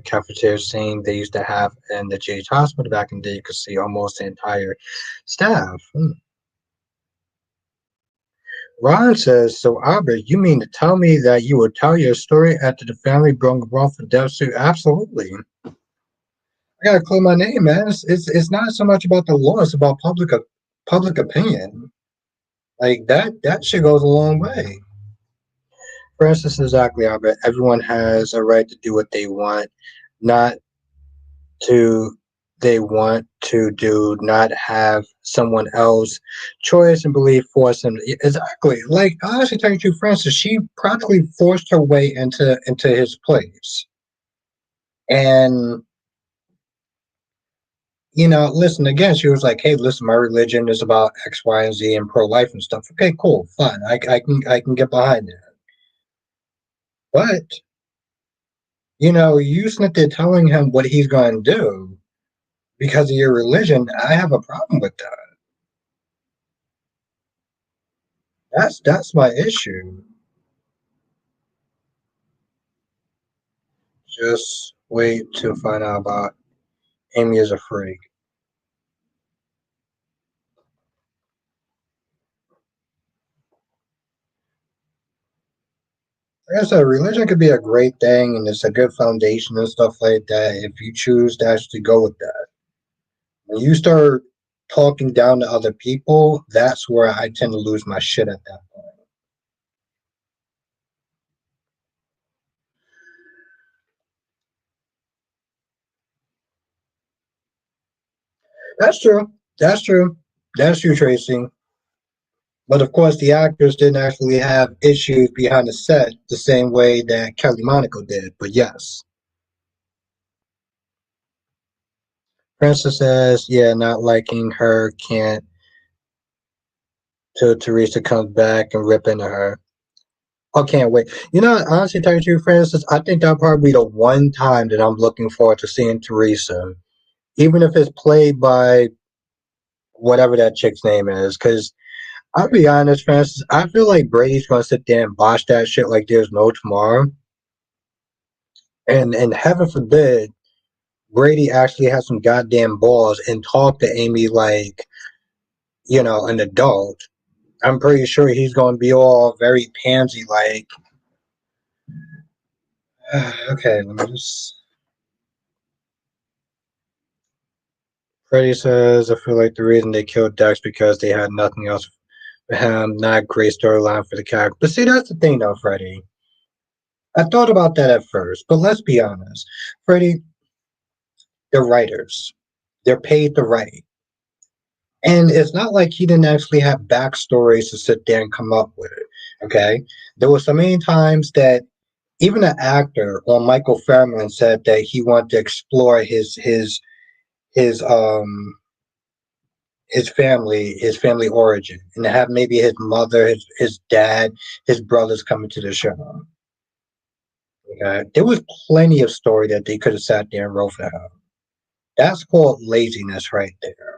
cafeteria scene they used to have in the GH hospital back in the day. You could see almost the entire staff. Ron says, so Albert, you mean to tell me that you would tell your story after the family brought for death suit? Absolutely. I gotta clear my name, man. It's not so much about the law; it's about public opinion. Like that shit goes a long way. For instance, exactly, Albert. Everyone has a right to do what they want, not to they want to do, not have someone else choice and belief force them. Exactly. Like I actually tell you, to Francis, she practically forced her way into his place, and listen, again, she was like, hey, listen, my religion is about X, Y, and Z and pro-life and stuff. Okay, cool, fine. I can get behind that. But, you sitting there telling him what he's going to do because of your religion, I have a problem with that. That's my issue. Just wait to find out about Amy is a freak. Like I said, religion could be a great thing and it's a good foundation and stuff like that if you choose to actually go with that. When you start talking down to other people, that's where I tend to lose my shit at that point. That's true. That's true. That's true, Tracy. But of course, the actors didn't actually have issues behind the set the same way that Kelly Monaco did. But yes, Princess says, yeah, not liking her can't till Teresa comes back and rip into her. I can't wait. You know, honestly, tell you the truth, Francis, I think that'll probably be the one time that I'm looking forward to seeing Teresa, even if it's played by whatever that chick's name is. Because I'll be honest, Francis, I feel like Brady's gonna sit there and botch that shit like there's no tomorrow. And heaven forbid Brady actually has some goddamn balls and talk to Amy like, an adult. I'm pretty sure he's gonna be all very pansy like. Okay, let me just. Freddie says, I feel like the reason they killed Dex because they had nothing else for him. Not a great storyline for the character. But see, that's the thing though, Freddie. I thought about that at first, but let's be honest. Freddie, they're writers. They're paid to write. And it's not like he didn't actually have backstories to sit there and come up with it. Okay. There were so many times that even an actor or Michael Fairman said that he wanted to explore his his family origin, and to have maybe his mother, his dad, his brothers coming to the show. Okay. There was plenty of story that they could have sat there and wrote for him. That's called laziness right there.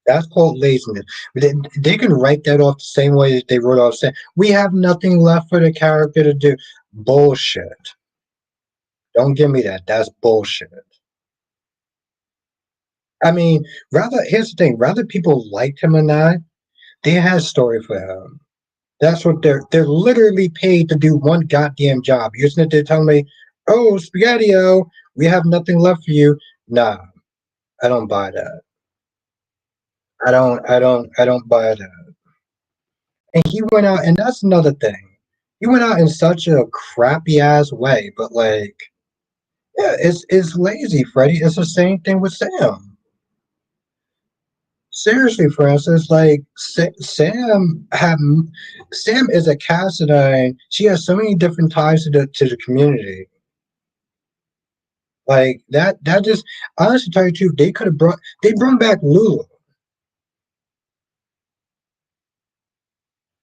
That's called laziness. They can write that off the same way that they wrote off saying, we have nothing left for the character to do. Bullshit. Don't give me that. That's bullshit. I mean, here's the thing, rather people liked him or not, they had a story for him. That's what they're literally paid to do one goddamn job. You're sitting there telling me, oh, Spaghetti-O, we have nothing left for you. Nah, I don't buy that. I don't buy that. And he went out, and that's another thing. He went out in such a crappy ass way, but like, yeah, it's lazy, Freddie. It's the same thing with Sam. Seriously, Francis, like Sam is a Cassadine. She has so many different ties to the community. Like that just honestly tell you the truth, they brought back Lulu.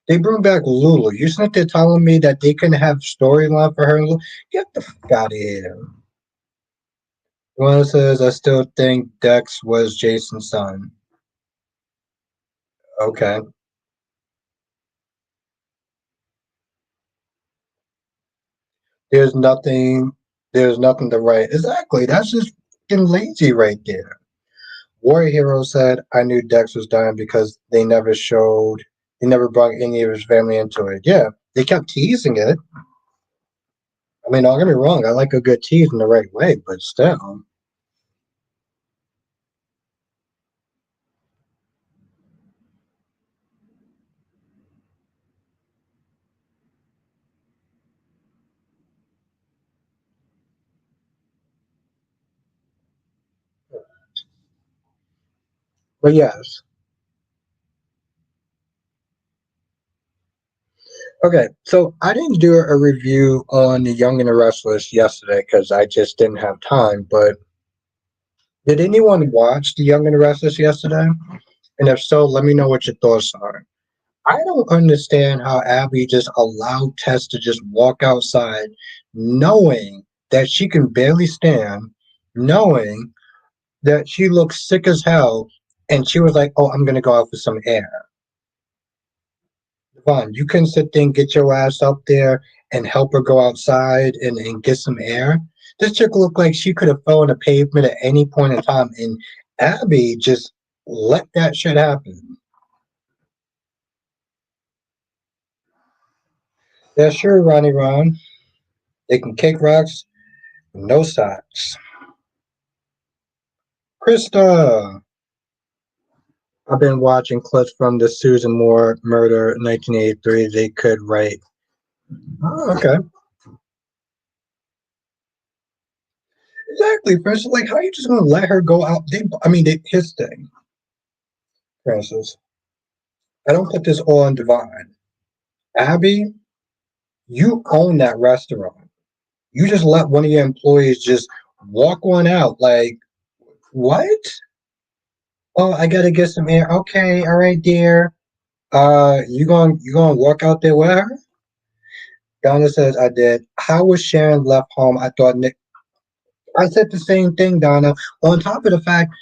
They brought back Lulu. You're sitting there telling me that they couldn't have storyline for her and Lulu? Get the fuck out of here. One says I still think Dex was Jason's son. Okay. There's nothing there's nothing to write. Exactly. That's just fucking lazy right there. Warrior Hero said I knew Dex was dying because they never brought any of his family into it. Yeah. They kept teasing it. I mean, don't get me wrong, I like a good tease in the right way, but still. But yes. Okay, so I didn't do a review on The Young and the Restless yesterday because I just didn't have time. But did anyone watch The Young and the Restless yesterday? And if so, let me know what your thoughts are. I don't understand how Abby just allowed Tess to just walk outside knowing that she can barely stand, knowing that she looks sick as hell, and she was like, oh, I'm going to go out for some air. Fun. You can sit there and get your ass up there and help her go outside and get some air. This chick looked like she could have fell on the pavement at any point in time, and Abby just let that shit happen. Yeah, sure, Ronnie Ron. They can kick rocks, with no socks. Krista. I've been watching clips from the Susan Moore murder 1983. They could write. Oh, okay. Exactly, Francis. Like, how are you just gonna let her go out? His thing, Francis. I don't put this all on Divine. Abby, you own that restaurant. You just let one of your employees just walk one out. Like, what? Oh, I gotta get some air. Okay, all right, dear. You gonna walk out there with her? Donna says I did. How was Sharon left home? I thought Nick. I said the same thing, Donna. On top of the fact,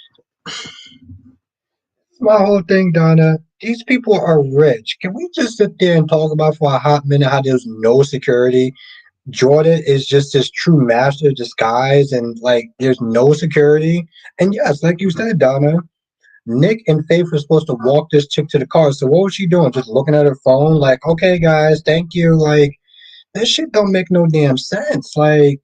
my whole thing, Donna. These people are rich. Can we just sit there and talk about for a hot minute how there's no security? Jordan is just this true master of disguise, and like there's no security. And yes, like you said, Donna, Nick and Faith were supposed to walk this chick to the car. So what was she doing? Just looking at her phone, like, okay, guys, thank you. Like, this shit don't make no damn sense. Like,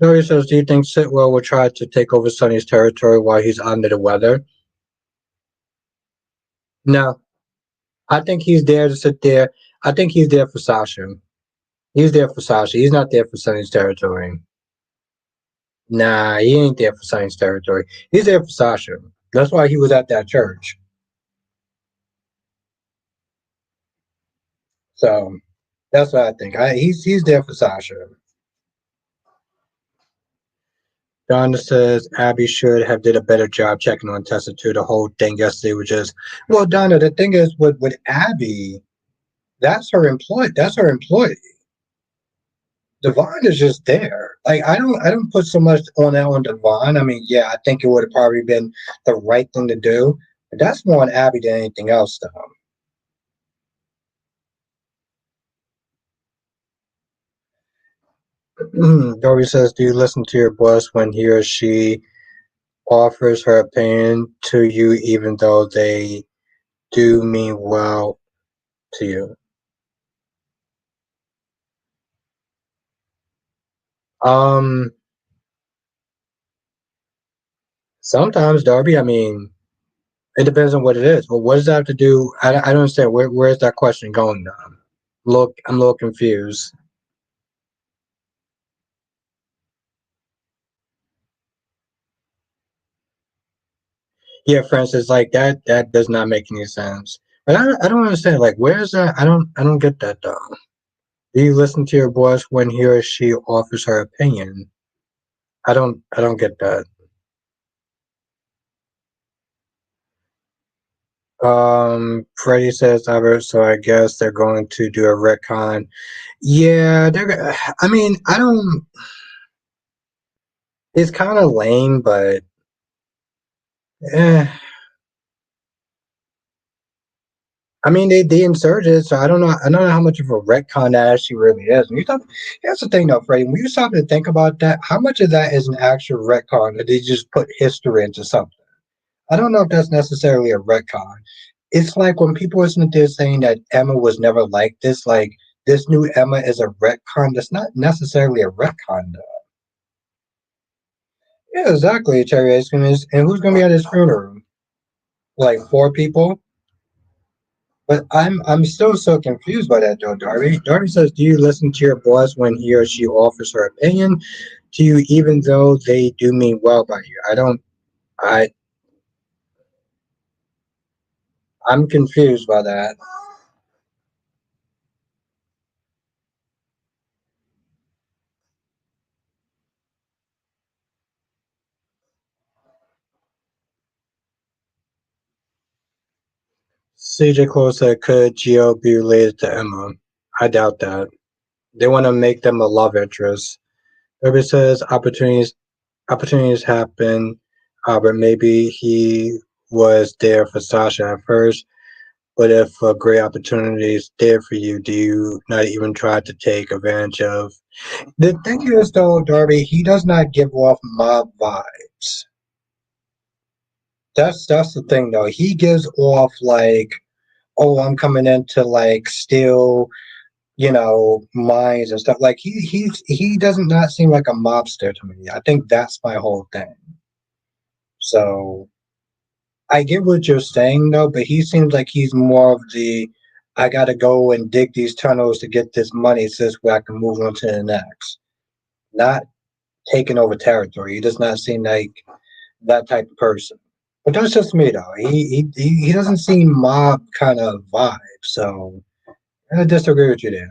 Dory says, do you think Sitwell will try to take over Sonny's territory while he's under the weather? No. I think he's there to sit there. I think he's there for Sasha. He's there for Sasha. He's not there for Sonny's territory. Nah, he ain't there for Sonny's territory. He's there for Sasha. That's why he was at that church. So that's what I think. He's there for Sasha. Donna says Abby should have did a better job checking on Tessa too. The whole thing yesterday was just well, Donna. The thing is with Abby, that's her employee. That's her employee. Devon is just there. Like I don't put so much on that on Devon. I mean, yeah, I think it would have probably been the right thing to do. But that's more on Abby than anything else, though. Dory says, "Do you listen to your boss when he or she offers her opinion to you, even though they do mean well to you?" Um, Sometimes, Darby. I mean, it depends on what it is. But what does that have to do? I don't understand. Where's that question going now? Look, I'm a little confused. Yeah, Francis, like that does not make any sense. But I don't understand. Like, where's that? I don't get that though. Do you listen to your boss when he or she offers her opinion? I don't get that. Freddie says, Albert, so I guess they're going to do a retcon. Yeah, I mean, I don't. It's kind of lame, but eh. I mean, they inserted, so I don't know. I don't know how much of a retcon that actually really is. When you talk, here's the thing, though, Freddie. When you stop to think about that, how much of that is an actual retcon that they just put history into something? I don't know if that's necessarily a retcon. It's like when people listen to this saying that Emma was never like this, like this new Emma is a retcon. That's not necessarily a retcon, though. Yeah, exactly. Cherry ice cream is, and who's gonna be at his funeral? Like four people. But I'm still so confused by that though, Darby. Darby says, "Do you listen to your boss when he or she offers her opinion to you, even though they do mean well by you?" I don't. I I'm confused by that. CJ Cole said, "Could Gio be related to Emma?" I doubt that. They want to make them a love interest. Darby says, "Opportunities happen, but maybe he was there for Sasha at first. But if a great opportunity is there for you, do you not even try to take advantage of?" The thing is, though, Darby, he does not give off mob vibes. That's the thing, though. He gives off like, oh, I'm coming in to like steal. minds and stuff. Like he doesn't not seem like a mobster to me. I think that's my whole thing. So I get what you're saying though, but he seems like he's more of the I gotta go and dig these tunnels to get this money so this way I can move on to the next. Not taking over territory. He does not seem like that type of person. But that's just me though. He doesn't seem mob kind of vibe. So I disagree with you there.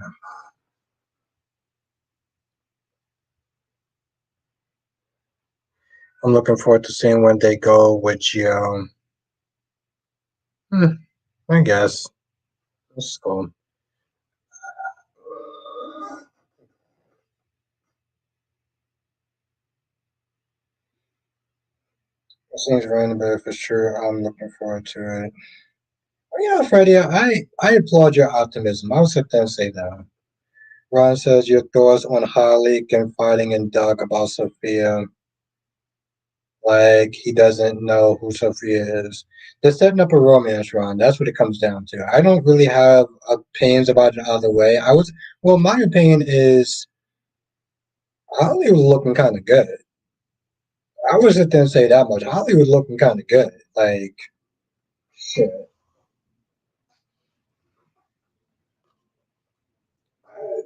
I'm looking forward to seeing when they go, which I guess let's go. It seems random, but for sure, I'm looking forward to it. Well, Freddie, I applaud your optimism. I'll sit there and say that. Ron says your thoughts on Harley confiding in Doug about Sophia, like he doesn't know who Sophia is. They're setting up a romance, Ron. That's what it comes down to. I don't really have opinions about it either way. Well, my opinion is Harley was looking kind of good. I was sit there and say that much. Holly was looking kind of good. Like, shit.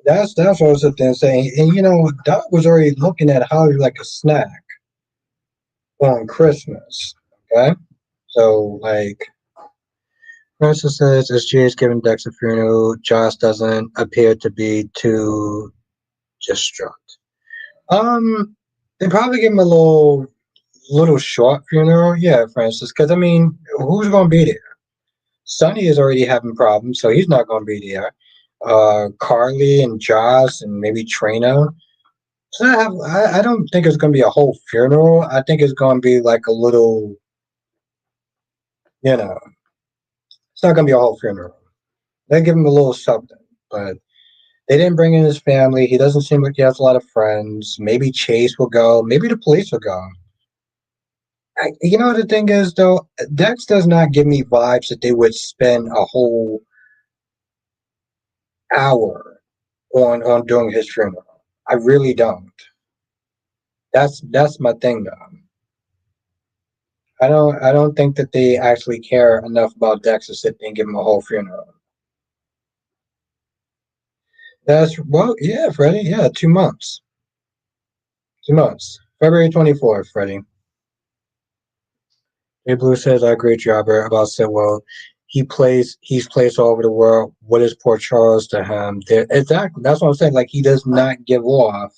That's what I was sit there and saying. And Doc was already looking at Holly like a snack on Christmas. Okay, so like, Francis says, as Jay is giving Dex a funeral, Josh doesn't appear to be too distraught. Um, they probably give him a little short funeral, yeah, Francis. Because I mean, who's gonna be there? Sonny is already having problems, so he's not going to be there. Carly and Josh and maybe Trina. So I don't think it's going to be a whole funeral. I think it's going to be like a little, you know, it's not going to be a whole funeral. They give him a little something, but they didn't bring in his family. He doesn't seem like he has a lot of friends. Maybe Chase will go. Maybe the police will go. The thing is, though, Dex does not give me vibes that they would spend a whole hour on doing his funeral. I really don't. That's my thing though. I don't think that they actually care enough about Dex to sit there and give him a whole funeral. That's well, yeah, Freddie. Yeah, 2 months. 2 months. February 24th, Freddie. Hey Blue says I agree with you, Robert, about Sidwell. He's placed all over the world. What is Port Charles to him? Exactly. That's what I'm saying. Like he does not give off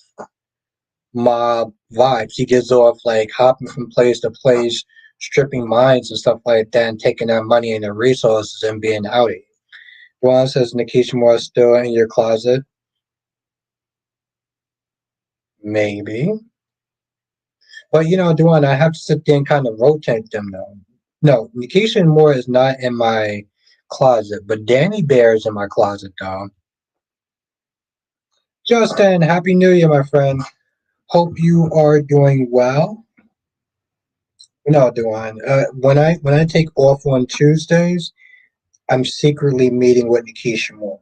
mob vibes. He gives off like hopping from place to place, stripping mines and stuff like that, and taking that money and the resources and being outie. Juan says Nikisha Moore is still in your closet. Maybe. But Duan, I have to sit there and kind of rotate them though. No, Nikisha Moore is not in my closet, but Danny Bear is in my closet though. Justin, Happy New Year, my friend. Hope you are doing well. No, Duan. When I take off on Tuesdays, I'm secretly meeting with Nikisha Moore.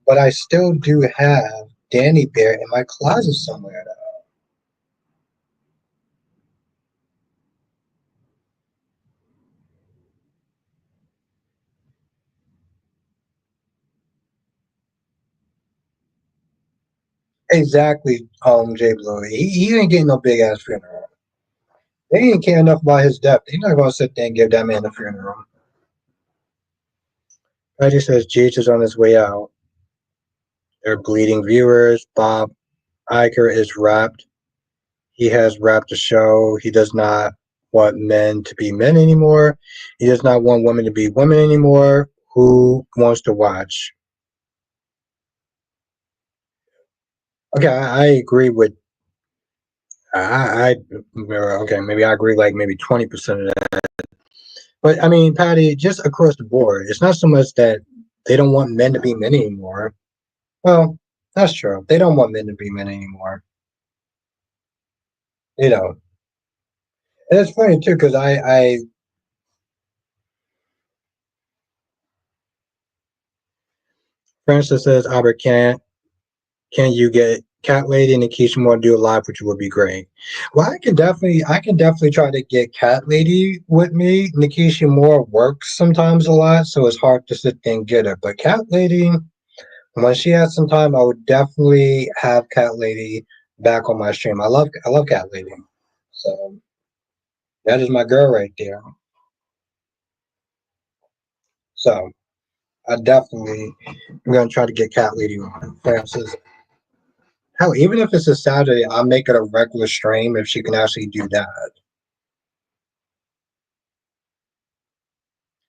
But I still do have Danny Bear in my closet somewhere. Exactly, Jay Blue. He ain't getting no big ass funeral. They ain't care enough about his death. They're not gonna sit there and give that man a funeral. Reggie says Jeets is on his way out. They're bleeding viewers. Bob Iger is wrapped. He has wrapped the show. He does not want men to be men anymore. He does not want women to be women anymore. Who wants to watch? Okay, I agree with. Okay, maybe I agree like maybe 20% of that. But I mean, Patty, just across the board, it's not so much that they don't want men to be men anymore. Well, that's true. They don't want men to be men anymore. You know, and it's funny too because Francis says, Albert, can you get Cat Lady and Keisha Moore to do a live, which would be great. Well, I can definitely try to get Cat Lady with me. Nikisha Moore works sometimes a lot, so it's hard to sit there and get her. But Cat Lady, when she has some time, I would definitely have Cat Lady back on my stream. I love Cat Lady. So that is my girl right there. So I definitely am gonna try to get Cat Lady on. Francis. Hell, even if it's a Saturday, I'll make it a regular stream if she can actually do that.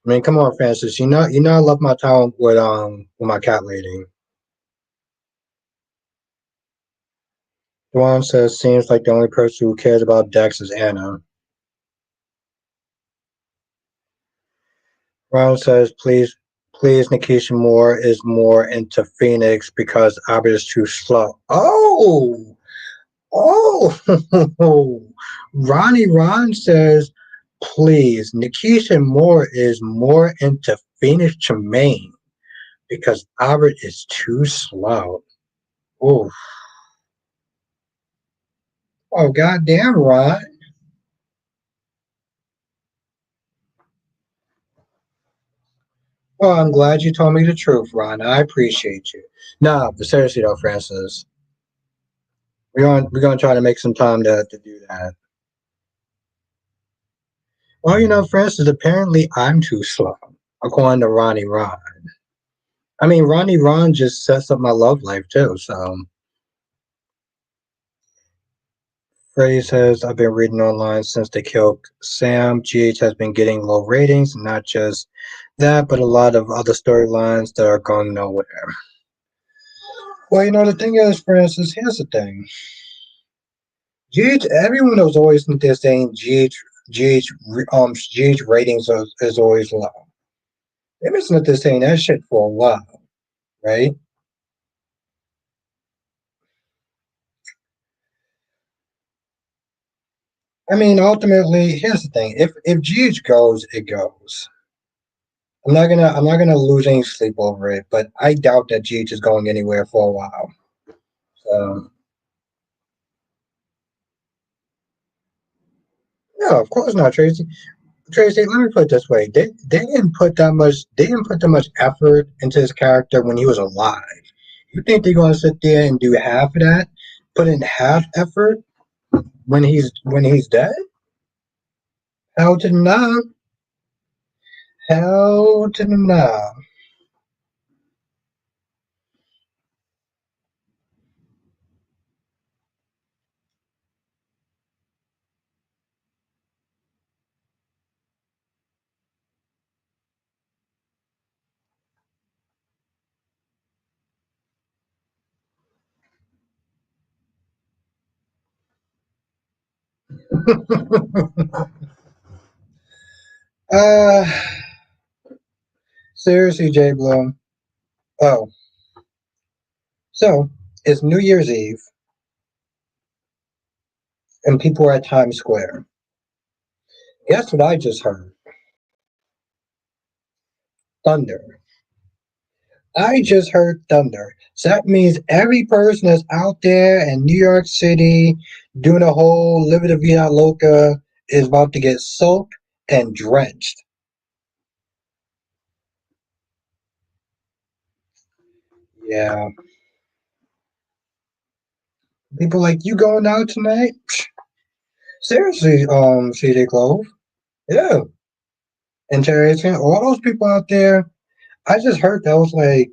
I mean, come on, Francis. You know, I love my time with my cat lady. Duane says, seems like the only person who cares about Dex is Anna. Ron says, please, Nikisha Moore is more into Phoenix because Albert is too slow. Oh, Ronnie Ron says, please, Nikisha Moore is more into Phoenix Tremaine because Albert is too slow. Oh, oh, goddamn, Ron. Well, I'm glad you told me the truth, Ron. I appreciate you. No, but seriously though, Francis, we're gonna try to make some time to do that. Well, Francis, apparently I'm too slow, according to Ronnie Ron. I mean, Ronnie Ron just sets up my love life too. So Freddie says I've been reading online since they killed Sam. GH has been getting low ratings, not just that, but a lot of other storylines that are going nowhere. Well, the thing is, Francis, here's the thing. GH, everyone was always there saying GH ratings is always low. They've been sitting there saying that shit for a while, right? I mean, ultimately, here's the thing: if GH goes, it goes. I'm not gonna lose any sleep over it, but I doubt that GH is going anywhere for a while. So no, of course not, Tracy. Tracy, let me put it this way: they didn't put that much effort into his character when he was alive. You think they're gonna sit there and do half of that? Put in half effort when he's dead? Hell to the nah. Hell to the nah. uh seriously, J Bloom. Oh, so it's New Year's Eve and people are at Times Square. Guess what I just heard? Thunder. I just heard thunder. So that means every person that's out there in New York City doing a whole Live the Vida Loca is about to get soaked and drenched. Yeah. People like, you going out tonight? Seriously, CJ Clove. Yeah. And Terry, all those people out there, I just heard that was like,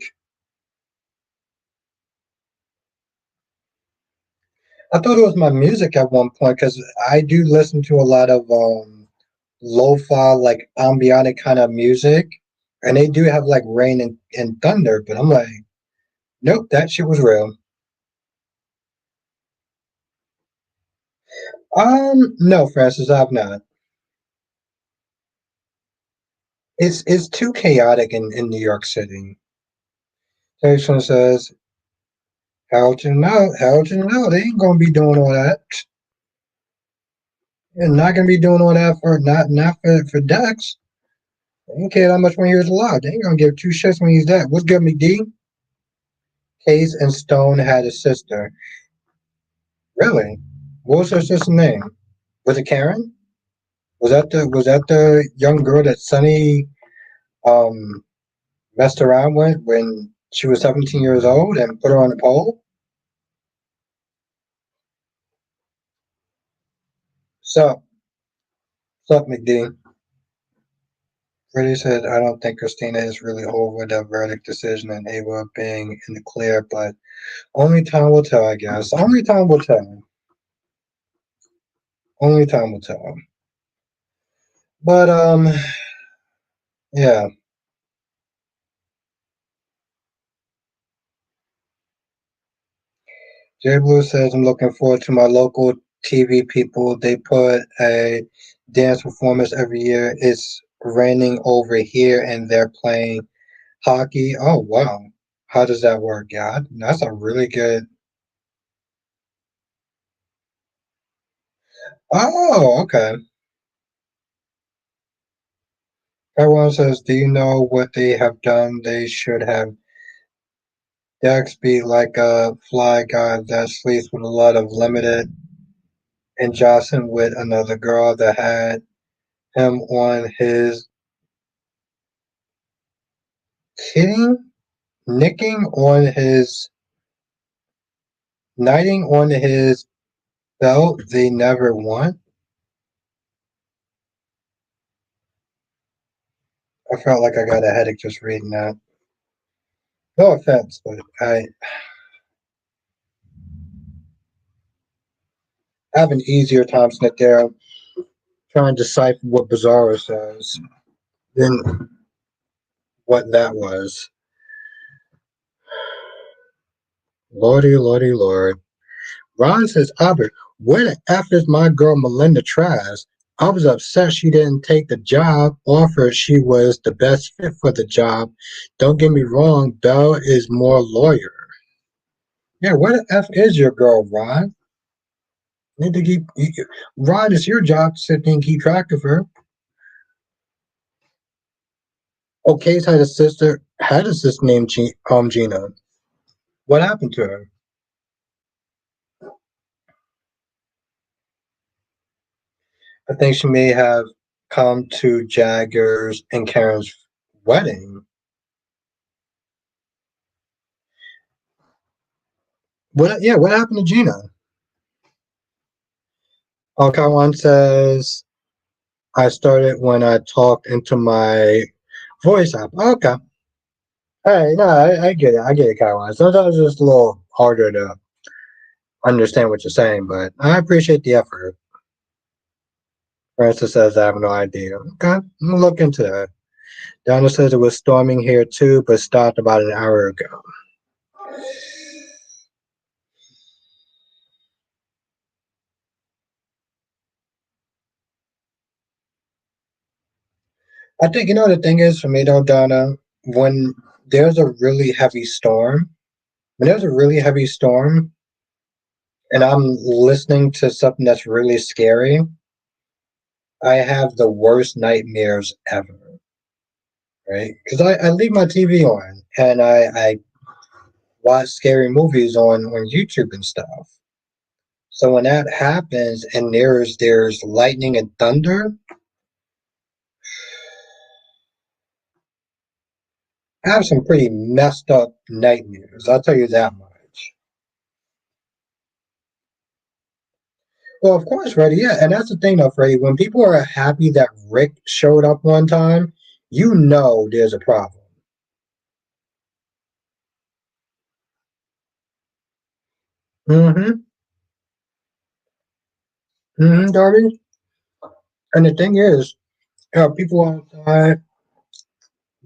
I thought it was my music at one point because I do listen to a lot of lo-fi, like ambient kind of music, and they do have like rain and thunder. But I'm like, nope, that shit was real. No, Francis, I've not. It's too chaotic in New York City. Jason says, Hell to know, they ain't gonna be doing all that. They're not gonna be doing all that for not for Dex. They don't care that much when he was alive. They ain't gonna give two shits when he's dead. What's good, McD? Case and Stone had a sister. Really? What was her sister's name? Was it Karen? Was that the young girl that Sonny um messed around with when she was 17 years old and put her on the pole? So, sup, McD? Freddie said, I don't think Christina is really over the verdict decision and Ava being in the clear, but only time will tell, I guess. Only time will tell. Only time will tell. But yeah. Jay Blue says I'm looking forward to my local TV people. They put a dance performance every year. It's raining over here and they're playing hockey. Oh wow. How does that work? Yeah, that's a really good. Oh, okay. Everyone says, do you know what they have done? They should have Dex be like a fly guy that sleeps with a lot of limited and Johnson with another girl that had him on his kidding, nicking on his, knighting on his belt. They never won. I felt like I got a headache just reading that. No offense, but I have an easier time sitting there trying to decipher what Bizarro says than what that was. Lordy, lordy, lord. Ron says, Albert, where the F is my girl Melinda Trask? I was upset she didn't take the job offer. She was the best fit for the job. Don't get me wrong, Belle is more lawyer. Yeah, where the F is your girl, Ron? Need to keep Ron, it's your job to sit there and keep track of her. O'Kay's had a sister named Gina. What happened to her? I think she may have come to Jagger's and Karen's wedding. What? Yeah, what happened to Gina? Okay, one says I started when I talked into my voice app. Okay. Hey, no, I get it. I get it, Kyle. Sometimes it's a little harder to understand what you're saying, but I appreciate the effort. Francis says I have no idea. Okay, I'm gonna look into that. Donna says it was storming here too, but stopped about an hour ago. I think you know the thing is for me though, Donna, when there's a really heavy storm, when there's a really heavy storm, and I'm listening to something that's really scary, I have the worst nightmares ever, right? Because I leave my TV on and I watch scary movies on YouTube and stuff. So when that happens and there's lightning and thunder, I have some pretty messed up nightmares. I'll tell you that much. Well, of course, Freddie. Yeah, and that's the thing, though, Freddie. When people are happy that Rick showed up one time, you know there's a problem. Mm-hmm. Mm-hmm, Darby. And the thing is, people outside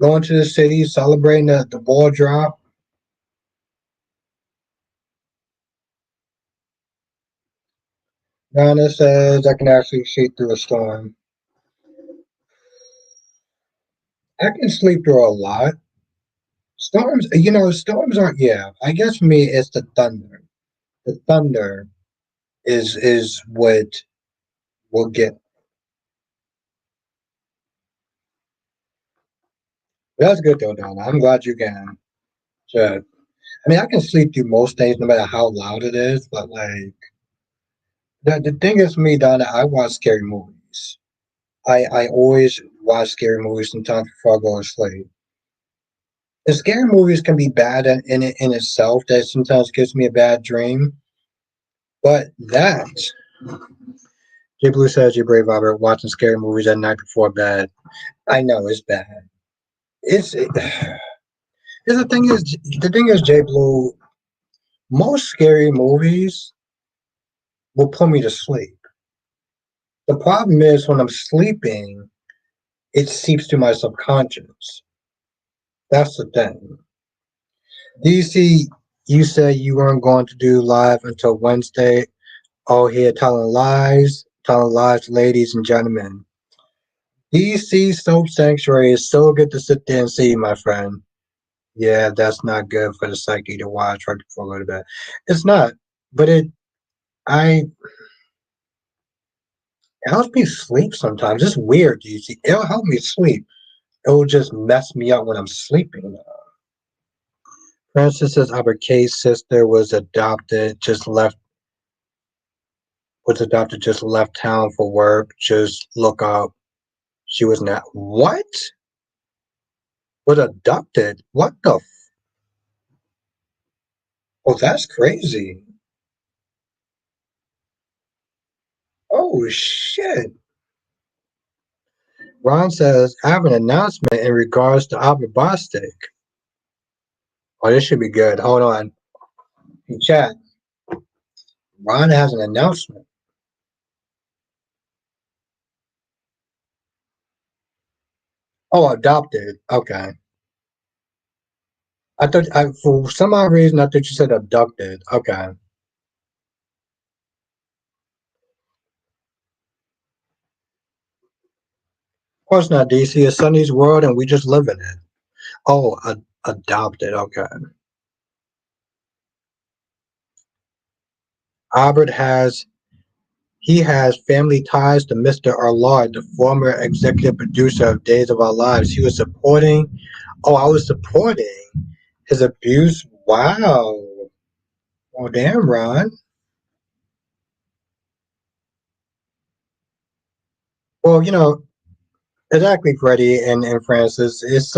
going to the city, celebrating the ball drop. Donna says I can actually see through a storm. I can sleep through a lot. Storms aren't. Yeah, I guess for me, it's the thunder. The thunder is what will get. That's good though, Donna. I'm glad you can. Sure. I mean, I can sleep through most things, no matter how loud it is. But like, the thing is, for me, Donna, I watch scary movies. I always watch scary movies sometimes before I go to sleep. And scary movies can be bad in itself. That sometimes gives me a bad dream. But that, J Blue says, you're brave, Robert, watching scary movies at night before bed. I know it's bad. It, the thing is, J Blue, most scary movies will put me to sleep. The problem is when I'm sleeping, it seeps to my subconscious. That's the thing. DC, you said you weren't going to do live until Wednesday. Oh, here telling lies, ladies and gentlemen. DC Soap Sanctuary is so good to sit there and see, my friend. Yeah, that's not good for the psyche to watch right before I go to bed. It's not, but I, it helps me sleep sometimes. It's weird, DC. It'll help me sleep. It'll just mess me up when I'm sleeping. Francis's Albert K's sister just left town for work. Just look up. She was not what? Was abducted? What the? Oh, that's crazy. Oh shit. Ron says, I have an announcement in regards to Albert Bostic. Oh, this should be good. Hold on. In chat, Ron has an announcement. Oh, adopted. Okay. For some odd reason, I thought you said abducted. Okay. Of course not, DC. It's Sonny's world and we just live in it. Oh, adopted. Okay. Albert has He has family ties to Mr. Arlard, the former executive producer of Days of Our Lives. He was supporting. Oh, I was supporting his abuse. Wow. Oh, damn, Ron. Well, exactly, Freddie and Francis. It's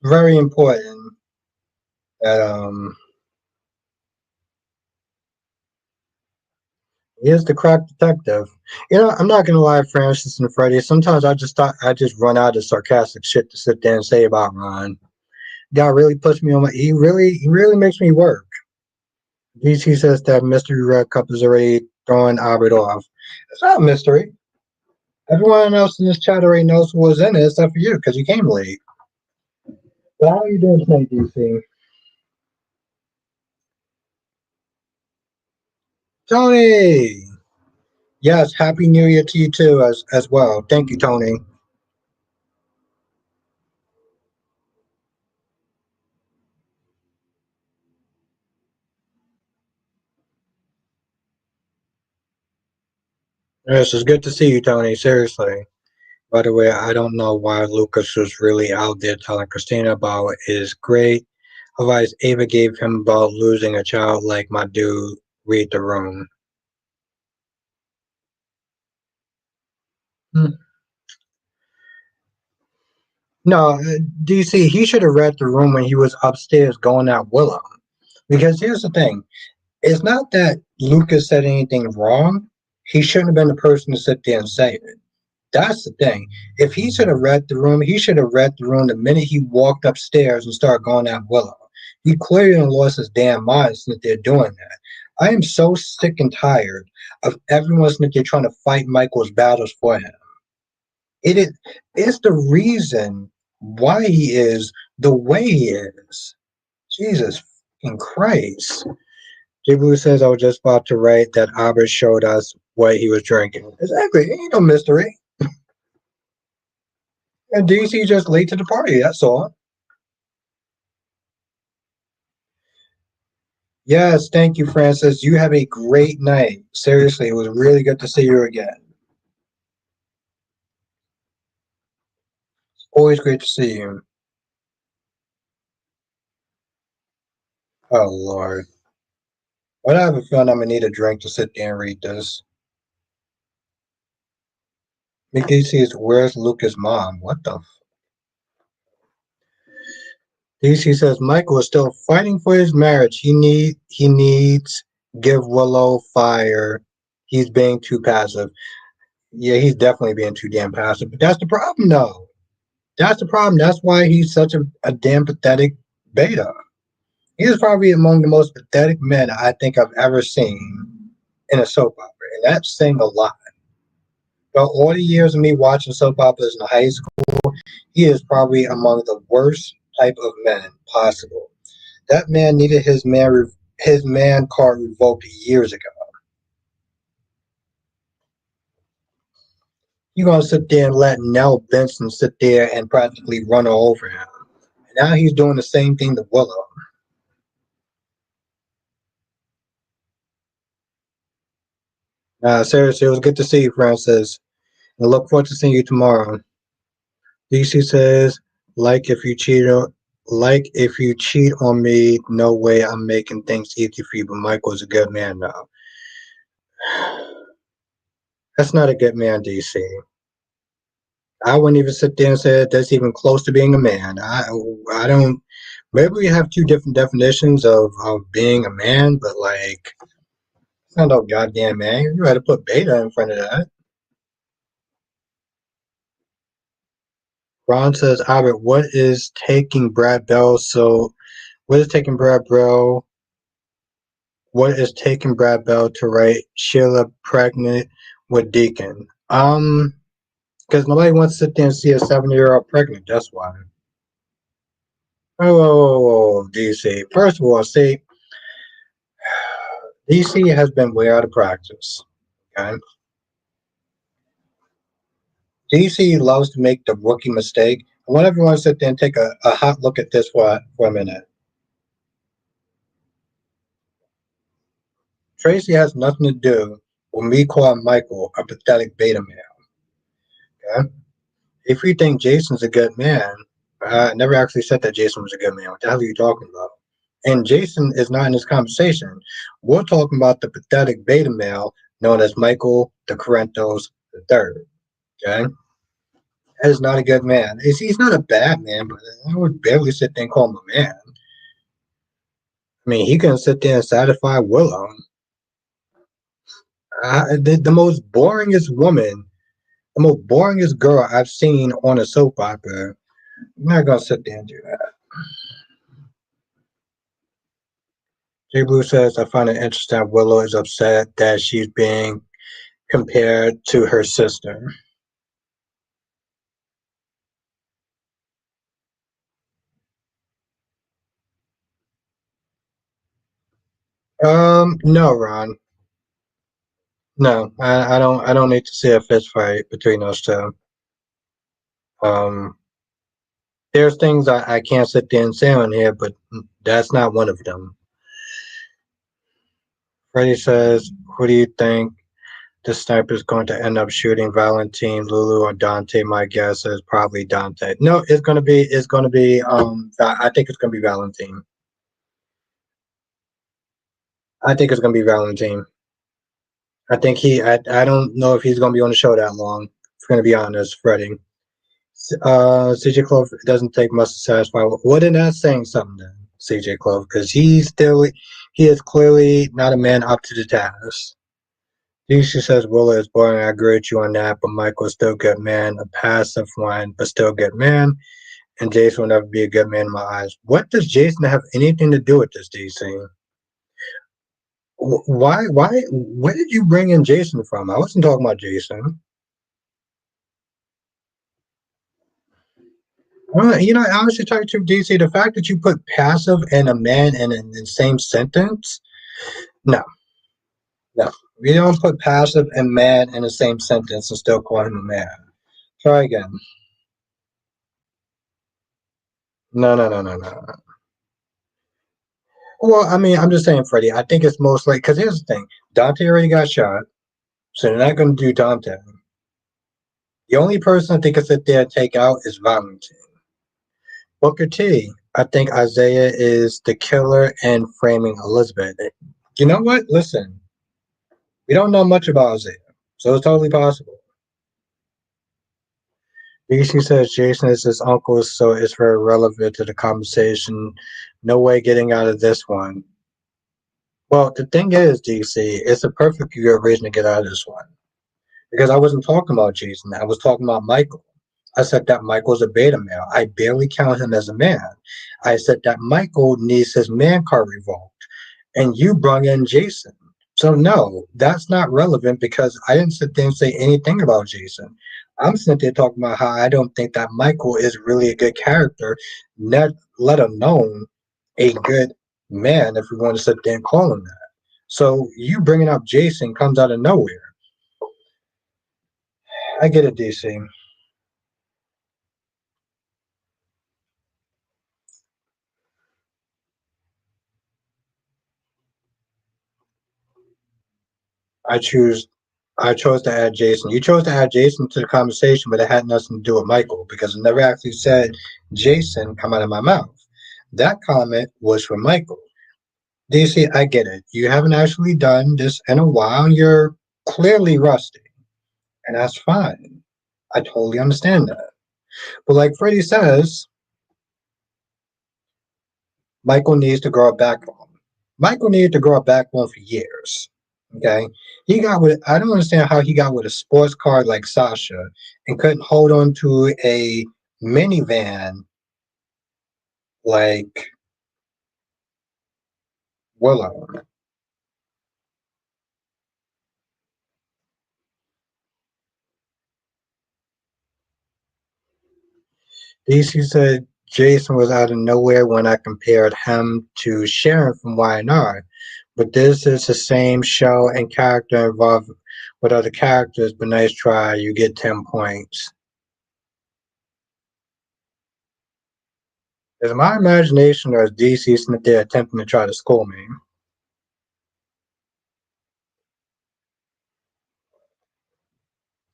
very important that he is the crack detective. I'm not gonna lie, Francis and Freddie. Sometimes I just run out of sarcastic shit to sit there and say about Ron. God really puts me on my. He really makes me work. DC says that Mystery Red Cup is already throwing Albert off. It's not a mystery. Everyone else in this chat already knows who was in it except for you because you came late. But how are you doing tonight, DC? Tony! Yes, Happy New Year to you too as well. Thank you, Tony. Yes, it's good to see you, Tony. Seriously. By the way, I don't know why Lucas was really out there telling Christina about his great advice Ava gave him about losing a child like my dude. Read the room. Hmm. No, DC, he should have read the room when he was upstairs going at Willow. Because here's the thing it's not that Lucas said anything wrong. He shouldn't have been the person to sit there and say it. That's the thing. If he should have read the room, he should have read the room the minute he walked upstairs and started going at Willow. He clearly lost his damn mind since they're doing that. I am so sick and tired of everyone since they're trying to fight Michael's battles for him. It is it's the reason why he is the way he is. Jesus fucking Christ. J. Blue says I was just about to write that Albert showed us what he was drinking. Exactly. Ain't no mystery. And DC just late to the party, that's all. Yes, thank you, Francis. You have a great night. Seriously, it was really good to see you again. Always great to see you. Oh Lord. What I have a feeling I'm gonna need a drink to sit there and read this. Mickey says, "Where's Lucas' mom?" What the? DC says Michael is still fighting for his marriage. He needs give Willow fire. He's being too passive. Yeah, he's definitely being too damn passive. But that's the problem, though. That's the problem. That's why he's such a damn pathetic beta. He is probably among the most pathetic men I think I've ever seen in a soap opera, and that's saying a lot. But all the years of me watching soap operas in high school, he is probably among the worst type of men possible. That man needed his man card revoked years ago. You gonna sit there and let Nell Benson sit there and practically run all over him. Now he's doing the same thing to Willow. Seriously, it was good to see you, Francis. I look forward to seeing you tomorrow. DC says, like if you cheat on me, no way I'm making things easy for you, but Michael's a good man now. That's not a good man, DC. I wouldn't even sit there and say that's even close to being a man. I don't. Maybe we have two different definitions of being a man, but like, it's not no goddamn man. You had to put beta in front of that. Ron says, Albert, what is taking Brad Bell? What is taking Brad Bell to write Sheila pregnant with Deacon? Because nobody wants to sit there and see a 7-year-old pregnant. That's why. Oh, DC. First of all, see, DC has been way out of practice. Okay, DC loves to make the rookie mistake. I want everyone to sit there and take a hot look at this for a minute. Tracy has nothing to do with me calling Michael a pathetic beta male. Okay? If you think Jason's a good man, I never actually said that Jason was a good man. What the hell are you talking about? And Jason is not in this conversation. We're talking about the pathetic beta male known as Michael the Corentos the third. Okay? That is not a good man. He's not a bad man, but I would barely sit there and call him a man. I mean, he can sit there and satisfy Willow. The most boringest woman, the most boringest girl I've seen on a soap opera. I'm not gonna sit there and do that. J Blue says, I find it interesting that Willow is upset that she's being compared to her sister. No, Ron. No, I don't need to see a fist fight between those two. Um, there's things I can't sit there and say on here, but that's not one of them. Freddie says, who do you think the sniper is going to end up shooting? Valentine, Lulu, or Dante? My guess is probably Dante. No, it's gonna be I think it's gonna be Valentine. I think it's gonna be Valentine. I don't know if he's gonna be on the show that long. If I'm gonna be honest, Freddie. CJ Clove doesn't take much to satisfy. Well, then that's saying something then, CJ Clove, because he is clearly not a man up to the task. DC says Willow is boring. I agree with you on that, but Michael is still a good man, a passive one, but still a good man. And Jason will never be a good man in my eyes. What does Jason have anything to do with this, DC? Where did you bring in Jason from? I wasn't talking about Jason. Well, you know, I honestly tell you, DC, the fact that you put passive and a man in the same sentence, no, no. We don't put passive and man in the same sentence and still call him a man. Try again. No, no, no, no, no. Well, I mean, I'm just saying, Freddie, I think it's most like, because here's the thing Dante already got shot, so they're not going to do Dante. The only person I think can sit there and take out is Valentine. Booker T. I think Isaiah is the killer and framing Elizabeth. You know what? Listen, we don't know much about Isaiah, so it's totally possible. DC says Jason is his uncle, so it's very relevant to the conversation. No way getting out of this one. Well, the thing is, DC, it's a perfectly good reason to get out of this one. Because I wasn't talking about Jason, I was talking about Michael. I said that Michael's a beta male. I barely count him as a man. I said that Michael needs his man card revoked. And you brought in Jason. So no, that's not relevant because I didn't sit there and say anything about Jason. I'm sitting there talking about how I don't think that Michael is really a good character, not let alone a good man if we want to sit there and call him that. So you bringing up Jason comes out of nowhere. I get it, DC. I choose I chose to add Jason. You chose to add Jason to the conversation, but it had nothing to do with Michael because it never actually said Jason come out of my mouth. That comment was for Michael. DC, I get it. You haven't actually done this in a while. You're clearly rusty, and that's fine. I totally understand that. But like Freddie says, Michael needs to grow a backbone. Michael needed to grow a backbone for years. Okay, he got with. I don't understand how he got with a sports car like Sasha and couldn't hold on to a minivan like Willow. DC said Jason was out of nowhere when I compared him to Sharon from YNR, but this is the same show and character involved with other characters. But nice try. You get 10 points. Is my imagination or is DC sitting there attempting to try to school me?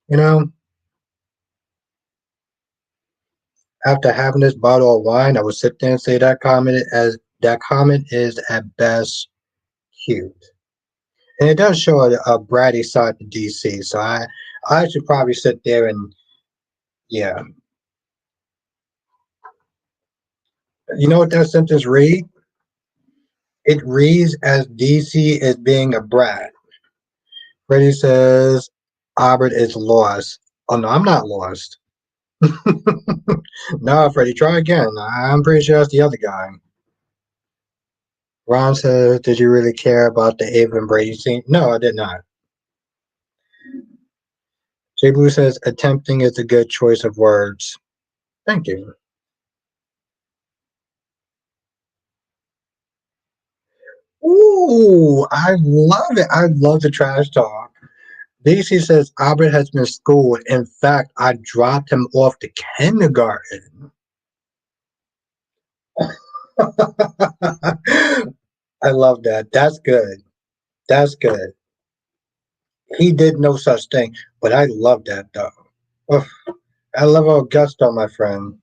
You know, after having this bottle of wine, I would sit there and say that comment is at best cute, and it does show a bratty side to DC. So I should probably sit there and yeah, you know what that sentence read? It reads as DC is being a brat. Freddie says Albert is lost. Oh no, I'm not lost. No, Freddie, try again. I'm pretty sure that's the other guy. Ron says, "Did you really care about the Ava and Brady scene?" No, I did not. Jay Blue says, "Attempting is a good choice of words." Thank you. Ooh, I love it. I love the trash talk. DC says Albert has been schooled. In fact, I dropped him off to kindergarten. I love that. That's good. That's good. He did no such thing, but I love that though. Ugh, I love Augusto, my friend.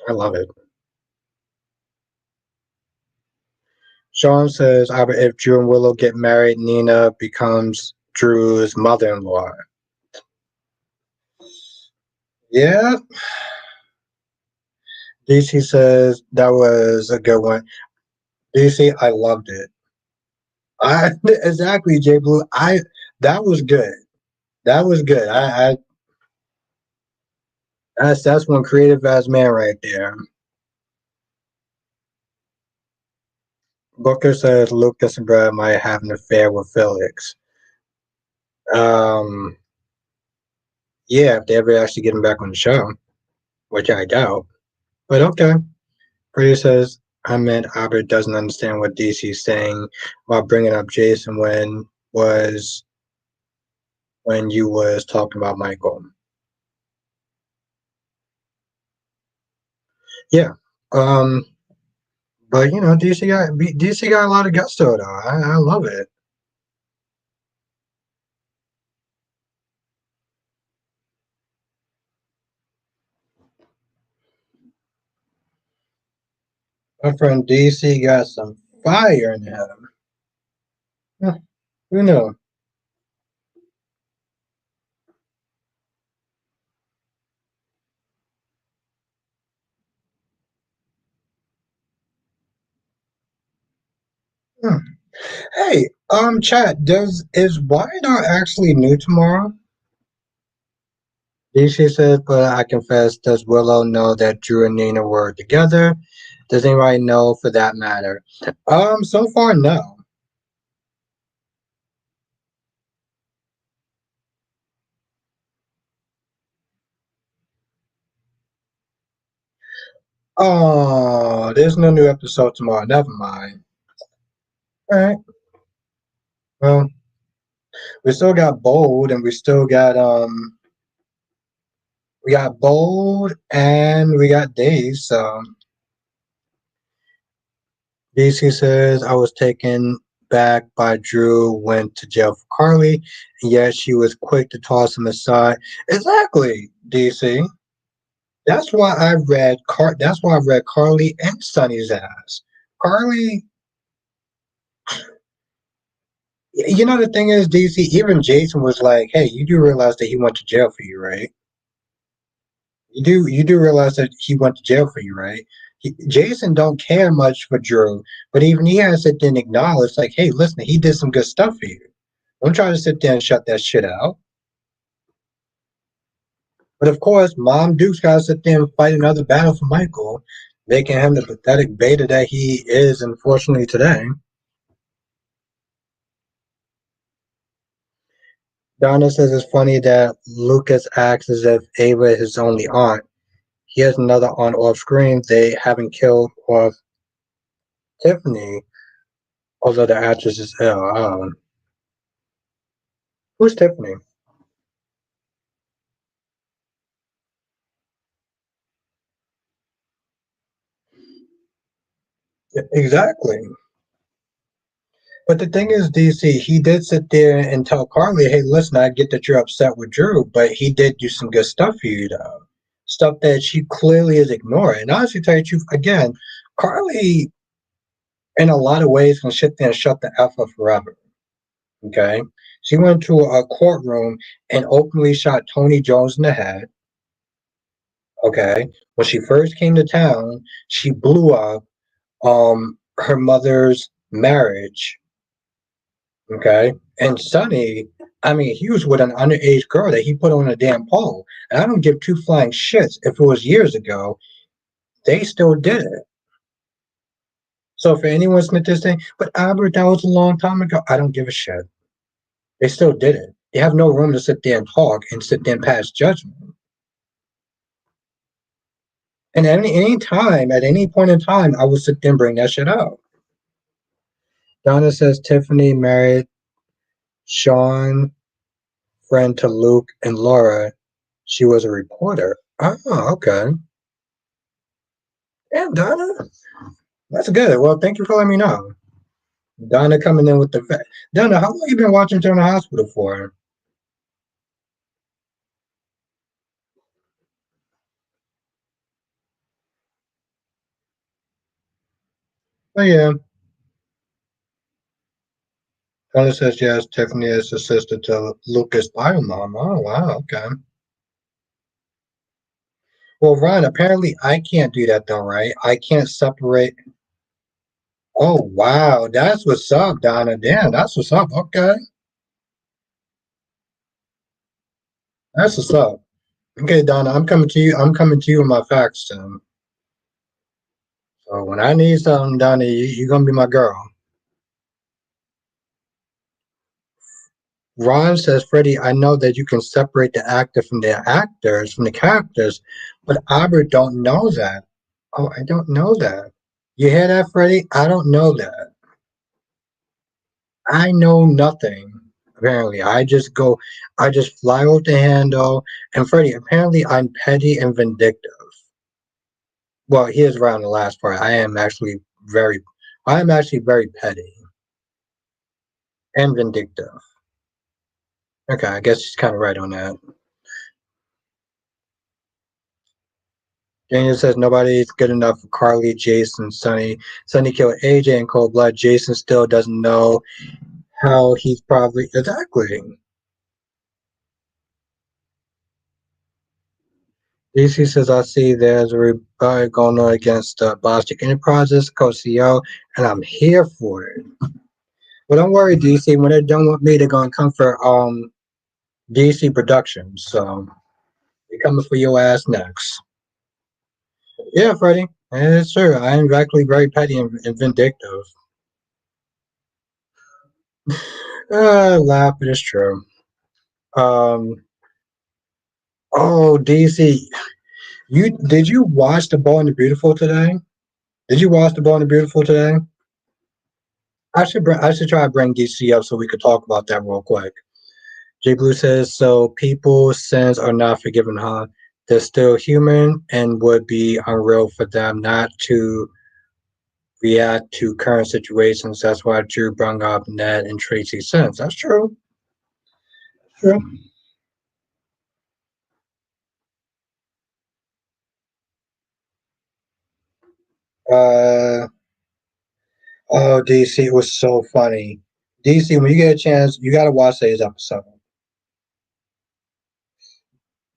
I love it. Sean says, Albert, if Drew and Willow get married, Nina becomes Drew's mother-in-law. Yeah, DC says that was a good one. DC, I loved it. I exactly, J Blue. I that was good. That was good. I that's one creative ass man right there. Booker says Lucas and Brad might have an affair with Felix. Um, yeah, if they ever actually get him back on the show, which I doubt. But okay. Brady says I meant Albert doesn't understand what DC's saying while bringing up Jason was when you was talking about Michael. Yeah. Um, but DC got a lot of gusto though. I love it. My friend DC got some fire in him. Huh, who knew? Hmm. Hey, chat, does is Wyatt actually new tomorrow? DC says, but I confess, does Willow know that Drew and Nina were together? Does anybody know for that matter? So far, no. Oh, there's no new episode tomorrow. Never mind. All right. Well, we still got Bold, and we got Bold, and we got Dave. So DC says I was taken back by Drew, went to jail for Carly, and yet she was quick to toss him aside. Exactly, DC. That's why I read Carly and Sonny's ass. Carly, you know the thing is, DC. Even Jason was like, "Hey, you do realize that he went to jail for you, right? You do realize that he went to jail for you, right?" Jason don't care much for Drew, but even he has to then acknowledge, like, "Hey, listen, he did some good stuff for you. Don't try to sit there and shut that shit out." But of course, Mom Duke's got to sit there and fight another battle for Michael, making him the pathetic beta that he is, unfortunately, today. Donna says it's funny that Lucas acts as if Ava is his only aunt. He has another aunt off screen. They haven't killed off Tiffany, although the actress is ill. Who's Tiffany? Exactly. But the thing is, DC, he did sit there and tell Carly, hey, listen, I get that you're upset with Drew, but he did do some good stuff for you, though. Stuff that she clearly is ignoring. And honestly, tell you the truth, again, Carly, in a lot of ways, can sit there and shut the F up forever. Okay? She went to a courtroom and openly shot Tony Jones in the head. Okay? When she first came to town, she blew up her mother's marriage. Okay? And Sonny, I mean, he was with an underage girl that he put on a damn pole. And I don't give two flying shits if it was years ago. They still did it. So for anyone listening to this thing, but Albert, that was a long time ago. I don't give a shit. They still did it. They have no room to sit there and talk and sit there and pass judgment. And any time, at any point in time, I will sit there and bring that shit out. Donna says Tiffany married Sean, friend to Luke and Laura. She was a reporter. Oh, okay. Yeah, Donna. That's good. Well, thank you for letting me know. Donna coming in with the fact. Donna, how long you been watching General Hospital for? Oh, yeah. Donna says yes. Tiffany is the sister to Lucas' biomom. Oh, wow. Okay. Well, Ron, apparently I can't do that though, right? I can't separate. Oh, wow. That's what's up, Donna. Damn, that's what's up. Okay. That's what's up. Okay, Donna, I'm coming to you. I'm coming to you with my facts, soon. So when I need something, Donna, you're going to be my girl. Ron says, Freddie, I know that you can separate the actor from the actors, from the characters, but Albert don't know that. Oh, I don't know that. You hear that, Freddie? I don't know that. I know nothing. Apparently, I just fly off the handle. And Freddie, apparently, I'm petty and vindictive. Well, here's around the last part. I am actually very petty and vindictive. Okay, I guess she's kind of right on that. Daniel says nobody's good enough for Carly, Jason, Sonny. Sonny killed AJ in cold blood. Jason still doesn't know how he's probably exactly. DC says I see there's a rebuttal going on against Bostic Enterprises, co-CEO, and I'm here for it. But don't worry, DC. When they're done with me, they're gonna come for DC Productions. So they're coming for your ass next. Yeah, Freddie. It's true. I am actually very petty and vindictive. Laugh, but it's true. Um, oh, DC, did you watch The Bold and the Beautiful today? Did you watch The Bold and the Beautiful today? I should try to bring DC up so we could talk about that real quick. J Blue says so. People's sins are not forgiven, huh? They're still human and would be unreal for them not to react to current situations. That's why Drew brought up Ned and Tracy's sins. That's true. True. Uh, oh, DC, it was so funny. DC, when you get a chance, you gotta watch today's episode.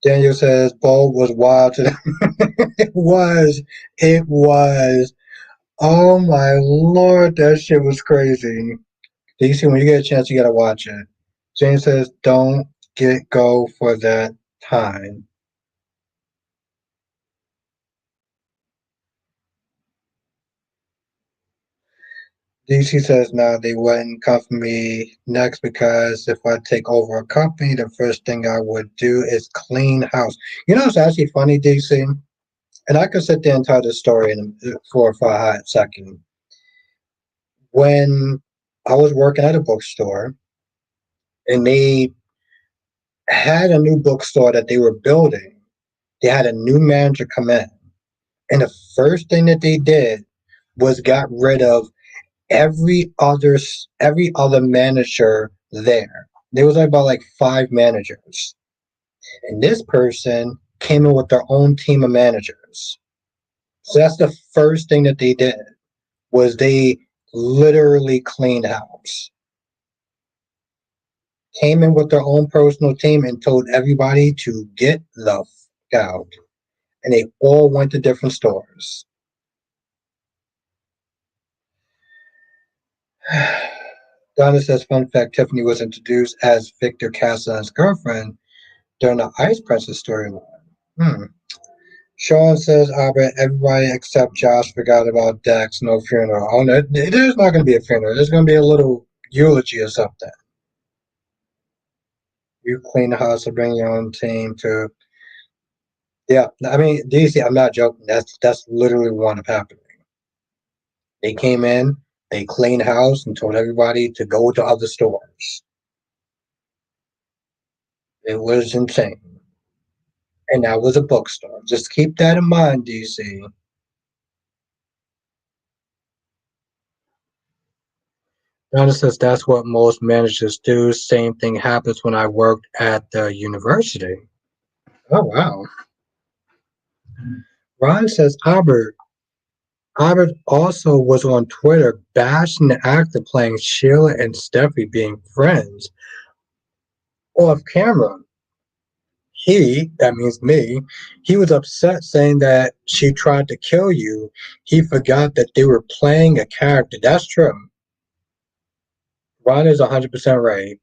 Daniel says Bo was wild today. it was. It was. Oh my lord, that shit was crazy. DC, when you get a chance, you gotta watch it. James says, don't get go for that time. DC says, nah, they wouldn't come for me next because if I take over a company, the first thing I would do is clean house. You know, it's actually funny, DC, and I could sit there and tell this story for a hot second. When I was working at a bookstore and they had a new bookstore that they were building, they had a new manager come in. And the first thing that they did was got rid of every other manager there. There was about like five managers. And this person came in with their own team of managers. So that's the first thing that they did was they literally cleaned house. Came in with their own personal team and told everybody to get the fuck out. And they all went to different stores. Donna says, fun fact, Tiffany was introduced as Victor Castellan's girlfriend during the Ice Princess storyline. Hmm. Sean says, Albert, everybody except Josh forgot about Dex, no funeral. Oh, no, there's not going to be a funeral. There's going to be a little eulogy or something. You clean the house and bring your own team to. Yeah, I mean, DC, I'm not joking. That's literally what happened. They came in, they cleaned house, and told everybody to go to other stores. It was insane. And that was a bookstore. Just keep that in mind, DC. Donna says that's what most managers do. Same thing happens when I worked at the university. Oh, wow. Ron says Albert also was on Twitter bashing the actor playing Sheila and Steffi being friends off camera. That means me, he was upset saying that she tried to kill you. He forgot that they were playing a character. That's true. Ron is 100% right.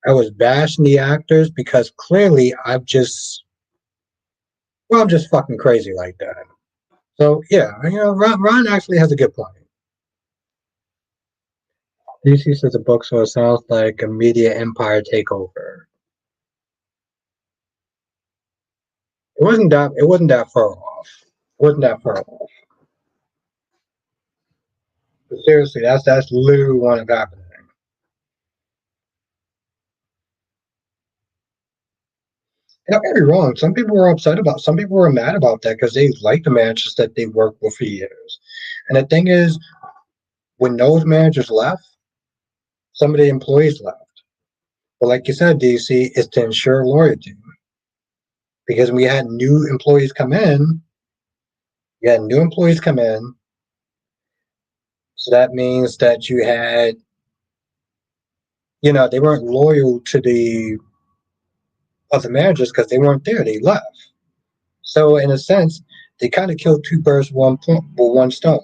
I was bashing the actors because clearly I'm just fucking crazy like that. So yeah, Ron actually has a good point. DC says a book, so it sounds like a media empire takeover. It wasn't that far off. It wasn't that far off. But seriously, that's literally what is happening. And don't get me wrong, some people were mad about that because they liked the managers that they worked with for years. And the thing is, when those managers left, some of the employees left. But like you said, DC, is to ensure loyalty. because we had new employees come in. You had new employees come in, so that means that you had, they weren't loyal to the other managers because they weren't there. They left. So in a sense, they kind of killed two birds with one stone.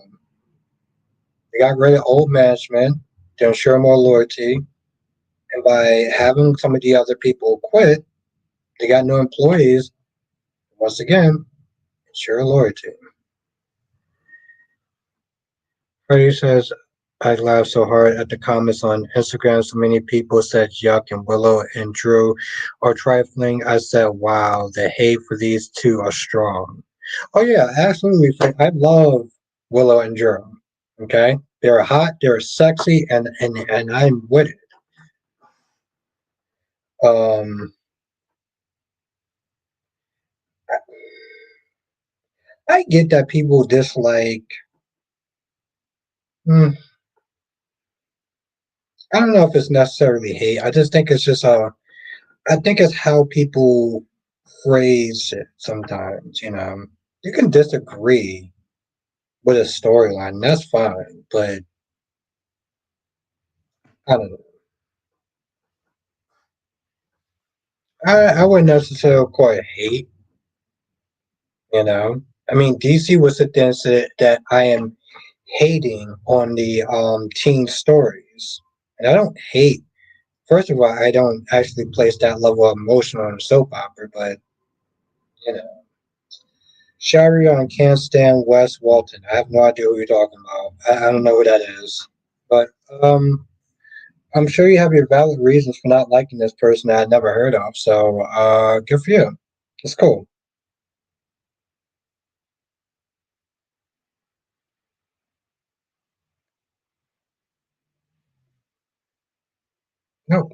They got rid of old management to ensure more loyalty, and by having some of the other people quit, they got new employees. Once again, ensure loyalty. Freddie says, I laughed so hard at the comments on Instagram. So many people said Yuck and Willow and Drew are trifling. I said, wow, the hate for these two are strong. Oh, yeah, absolutely. I love Willow and Drew. Okay? They're hot, they're sexy, and I'm with it. Um, I get that people dislike. Hmm, I don't know if it's necessarily hate. I just think it's just I think it's how people phrase it sometimes. You can disagree with a storyline, that's fine, but I don't know. I wouldn't necessarily call it hate. You know, I mean, DC was sit there and said that I am hating on the teen stories, and I don't hate. First of all, I don't actually place that level of emotion on a soap opera, but you know, Sharion can't stand Wes Walton. I have no idea who you're talking about. I don't know who that is, but I'm sure you have your valid reasons for not liking this person that I'd never heard of. So, good for you. It's cool. No,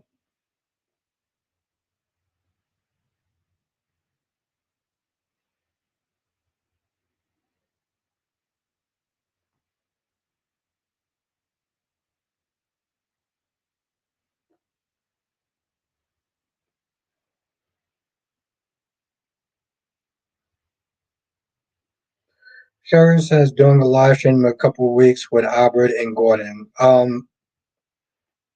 Sharon says doing a live stream in a couple of weeks with Albert and Gordon.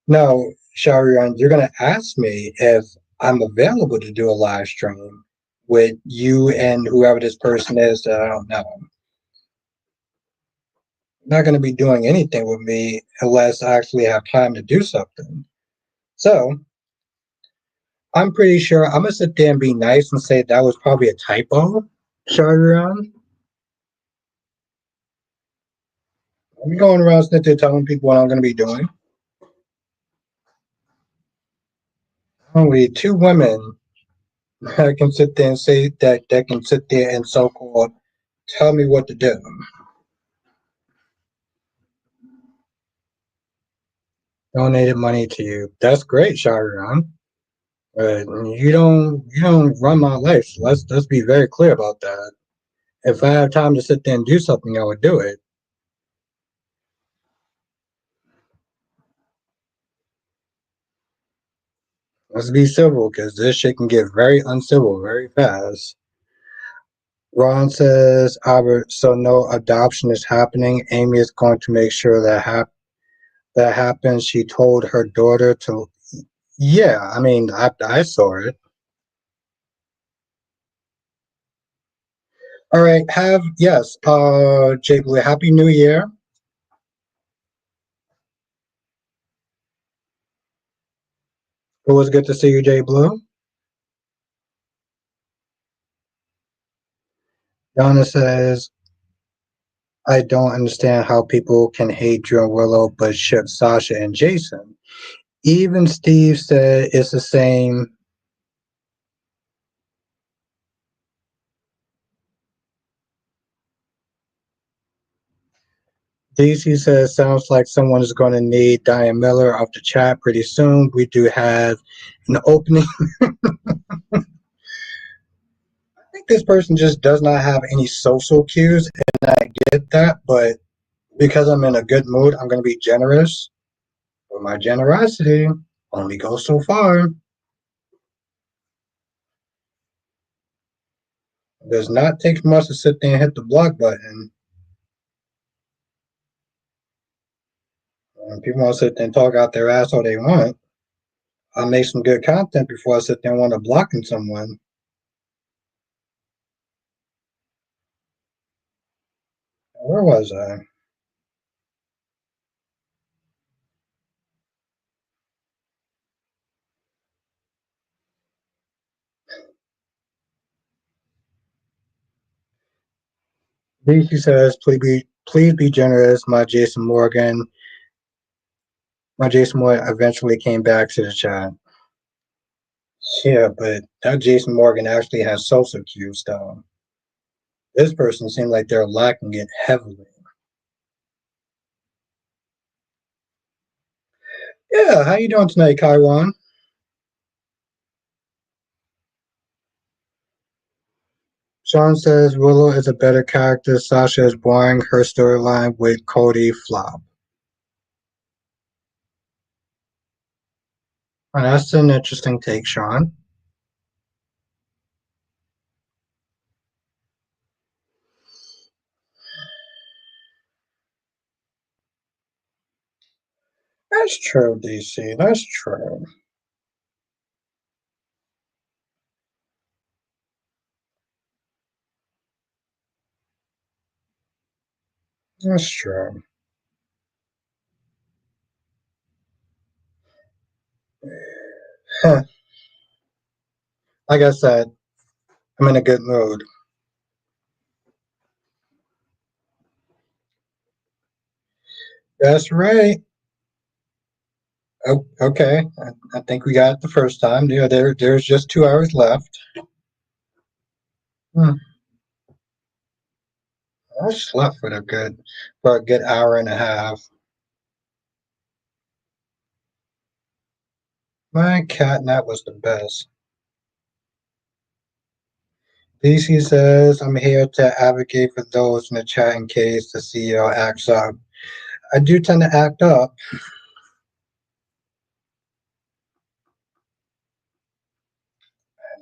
No, Sharian, you're gonna ask me if I'm available to do a live stream with you and whoever this person is that I don't know. Not gonna be doing anything with me unless I actually have time to do something. So I'm pretty sure I'm gonna sit there and be nice and say that was probably a typo, Sharian. I'm going around sitting there telling people what I'm gonna be doing. Only two women that can sit there and say that can sit there and so called tell me what to do. Donated money to you. That's great, Shariran. You don't run my life. So let's be very clear about that. If I have time to sit there and do something, I would do it. Let's be civil because this shit can get very uncivil very fast. Ron says, Albert, so no adoption is happening. Amy is going to make sure that happens. She told her daughter to. Yeah, I mean, I saw it. All right, yes, Jake, Happy New Year. It was good to see you, Jay Blue. Donna says, I don't understand how people can hate Drew and Willow but ship Sasha and Jason. Even Steve said it's the same. DC says, sounds like someone is going to need Diane Miller off the chat pretty soon. We do have an opening. I think this person just does not have any social cues, and I get that, but because I'm in a good mood, I'm going to be generous. But my generosity only goes so far. Does not take much to sit there and hit the block button. And people want to sit there and talk out their ass all they want. I'll make some good content before I sit there and want to blocking someone. Where was I? DC says, please be generous. My Jason Morgan eventually came back to the chat. Yeah, but that Jason Morgan actually has social cues, though. This person seems like they're lacking it heavily. Yeah, how you doing tonight, Kaiwan? Sean says Willow is a better character. Sasha is boring. Her storyline with Cody flop. And that's an interesting take, Sean. That's true, DC. That's true. That's true. Huh. Like I said, I'm in a good mood. That's right. Oh, okay. I think we got it the first time. Yeah, there's just 2 hours left. Hmm. I slept for a good hour and a half. My cat nap was the best. DC says, I'm here to advocate for those in the chat in case the CEO acts up. I do tend to act up.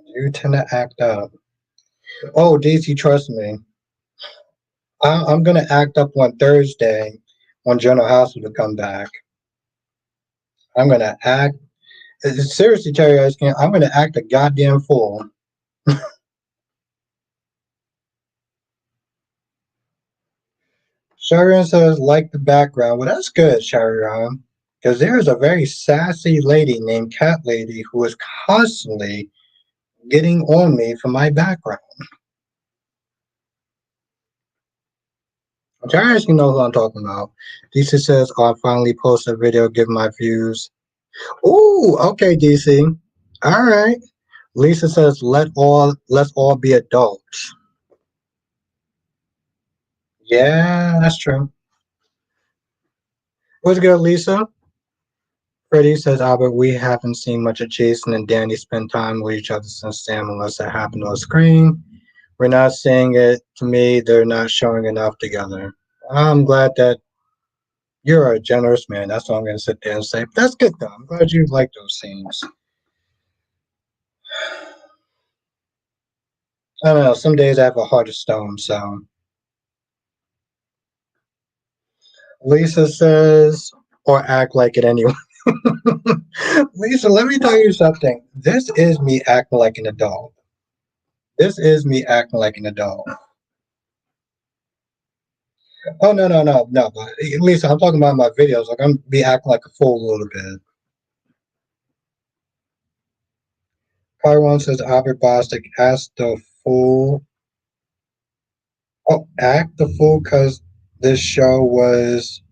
You tend to act up. Oh, DC, trust me. I'm going to act up on Thursday when General Hospital come back. I'm going to act. Seriously, Terry, I'm going to act a goddamn fool. Sharian says, like the background. Well, that's good, Sharian. Because there is a very sassy lady named Cat Lady who is constantly getting on me for my background. Terry actually knows what I'm talking about. DC says, I'll finally post a video, give my views. Ooh, okay, DC. All right. Lisa says, let's all be adults. Yeah, that's true. What's good, Lisa? Freddie says, Albert, we haven't seen much of Jason and Danny spend time with each other since Sam, unless that happened on screen. We're not seeing it. To me, they're not showing enough together. I'm glad that you're a generous man. That's what I'm going to sit there and say. That's good, though. I'm glad you like those scenes. I don't know. Some days I have a heart of stone, so. Lisa says, or act like it anyway. Lisa, let me tell you something. This is me acting like an adult. This is me acting like an adult. Oh no! But Lisa, I'm talking about my videos. Like I'm be acting like a fool a little bit. Kaiwan says Albert Bostic asked the fool. Oh, act the fool because this show was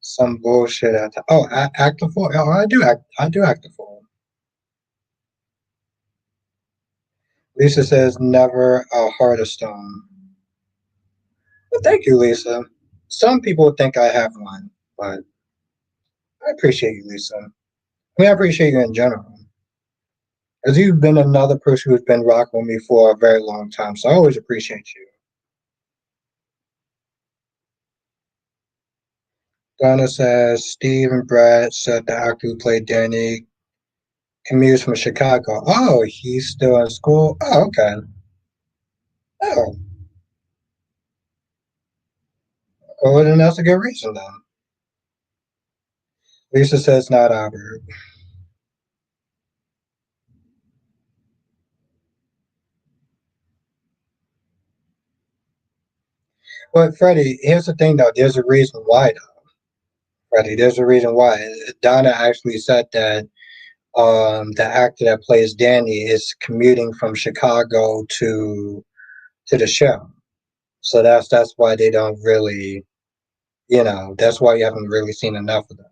some bullshit. Act the fool. Oh, I do act. I do act the fool. Lisa says never a heart of stone. Well, thank you, Lisa. Some people think I have one, but I appreciate you, Lisa. I mean, I appreciate you in general. Because you've been another person who's been rocking with me for a very long time, so I always appreciate you. Donna says Steve and Brad said the actor who played Danny commutes from Chicago. Oh, he's still in school? Oh, okay. Oh, well, then that's a good reason then. Lisa says not Albert. But Freddie, here's the thing though. There's a reason why though. Freddie, there's a reason why. Donna actually said that the actor that plays Danny is commuting from Chicago to the show. So that's why they don't really, that's why you haven't really seen enough of them.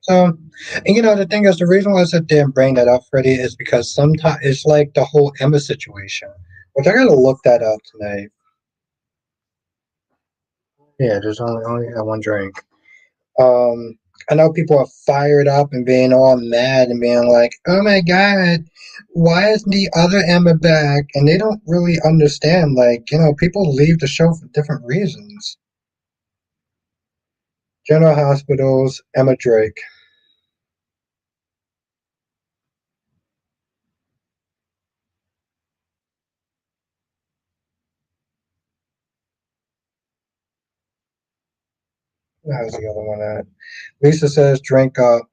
So, and the thing is, the reason why I said didn't bring that up, Freddie, is because sometimes it's like the whole Emma situation, which I gotta look that up tonight. Yeah, there's only that one drink. Um, I know people are fired up and being all mad and being like, "Oh my God, why isn't the other Emma back?" And they don't really understand, like, people leave the show for different reasons. General Hospital's Emma Drake. How's the other one at? Lisa says, "Drink up."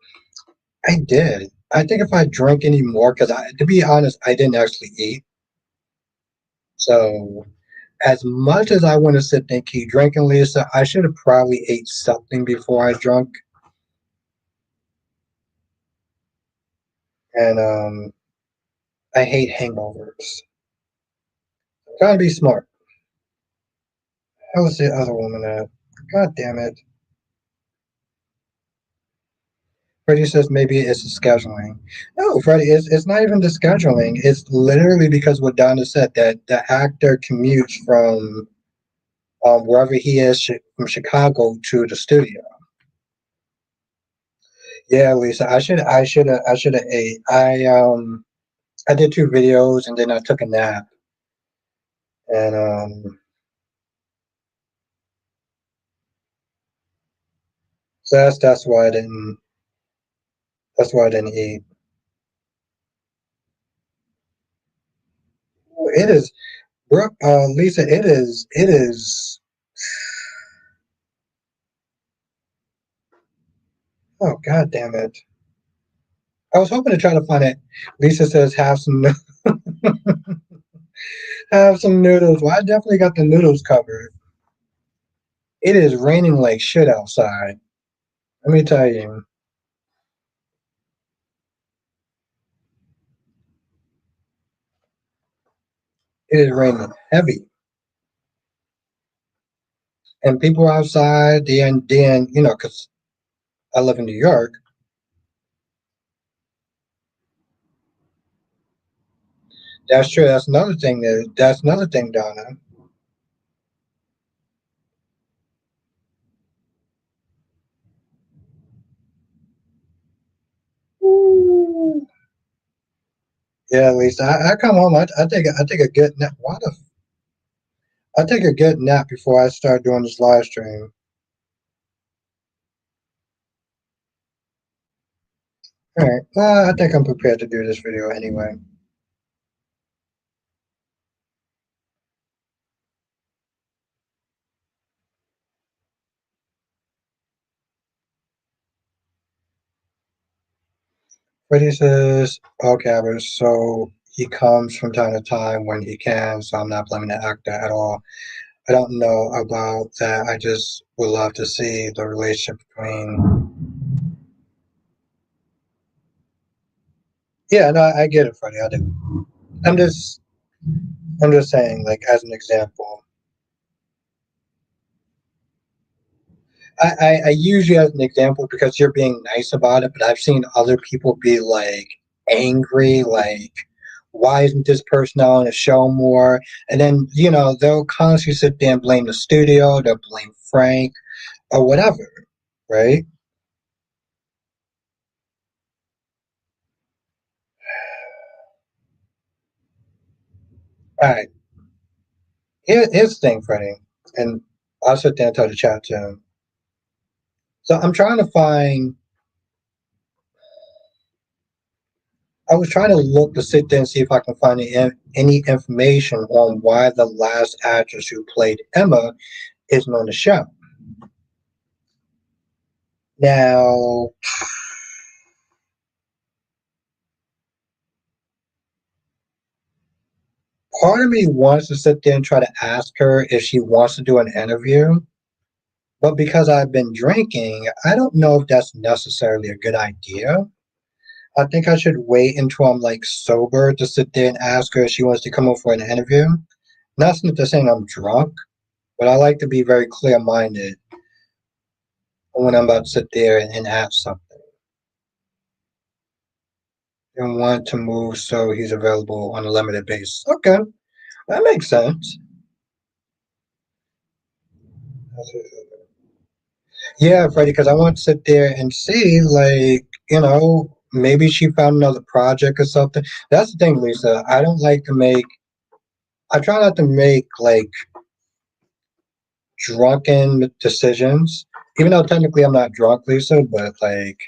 I did. I think if I drank any more, because to be honest, I didn't actually eat. So, as much as I want to sit and keep drinking, Lisa, I should have probably ate something before I drunk. And I hate hangovers. Gotta be smart. How was the other woman at? God damn it. Freddie says maybe it's the scheduling. No, Freddie, it's not even the scheduling. It's literally because what Donna said that the actor commutes from wherever he is from Chicago to the studio. Yeah, Lisa, I should have ate. I did two videos and then I took a nap, and so that's why I didn't eat. It is, Brooke, Lisa. It is. Oh God damn it! I was hoping to try to find it. Lisa says have some noodles. Well, I definitely got the noodles covered. It is raining like shit outside. Let me tell you, it is raining heavy, and people outside. Then because I live in New York. That's true. That's another thing. That's another thing, Donna. Ooh. Yeah, at least I come home. I take a good nap. I take a good nap before I start doing this live stream. All right. I think I'm prepared to do this video anyway. But he says, okay, so he comes from time to time when he can, so I'm not blaming the actor at all. I don't know about that. I just would love to see the relationship between. Yeah, no, I get it, Freddie. I do. I'm just, I'm just saying, like as an example. I use you as an example because you're being nice about it, but I've seen other people be like angry, like, why isn't this person on the show more? And then, they'll constantly sit there and blame the studio, they'll blame Frank or whatever, right? All right, here's the thing, Freddie, and I'll sit there and tell the chat to him. So I was trying to look to sit there and see if I can find any information on why the last actress who played Emma isn't on the show. Now, part of me wants to sit there and try to ask her if she wants to do an interview, but because I've been drinking, I don't know if that's necessarily a good idea. I think I should wait until I'm like sober to sit there and ask her if she wants to come over for an interview. Not to saying I'm drunk, but I like to be very clear minded when I'm about to sit there and ask something and want to move so he's available on a limited basis. Okay, that makes sense. Yeah, Freddie, because I want to sit there and see, like, maybe she found another project or something. That's the thing, Lisa. I try not to make, like, drunken decisions, even though technically I'm not drunk, Lisa, but, like,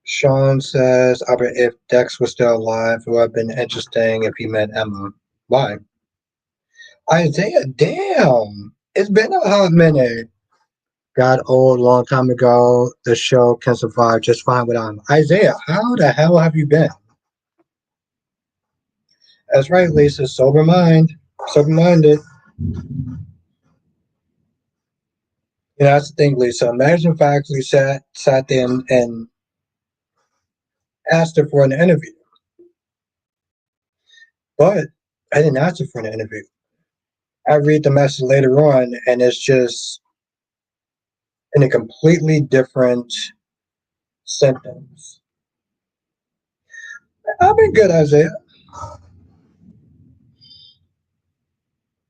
Sean says, Albert, if Dex was still alive, it would have been interesting if he met Emma. Why? Isaiah, damn. It's been a hot minute. Got old a long time ago. The show can survive just fine without him. Isaiah, how the hell have you been? That's right, Lisa. Sober mind. Sober minded. That's the thing, Lisa. Imagine if I actually sat there and asked her for an interview. But I didn't ask her for an interview. I read the message later on and it's just in a completely different sentence. I've been good, Isaiah.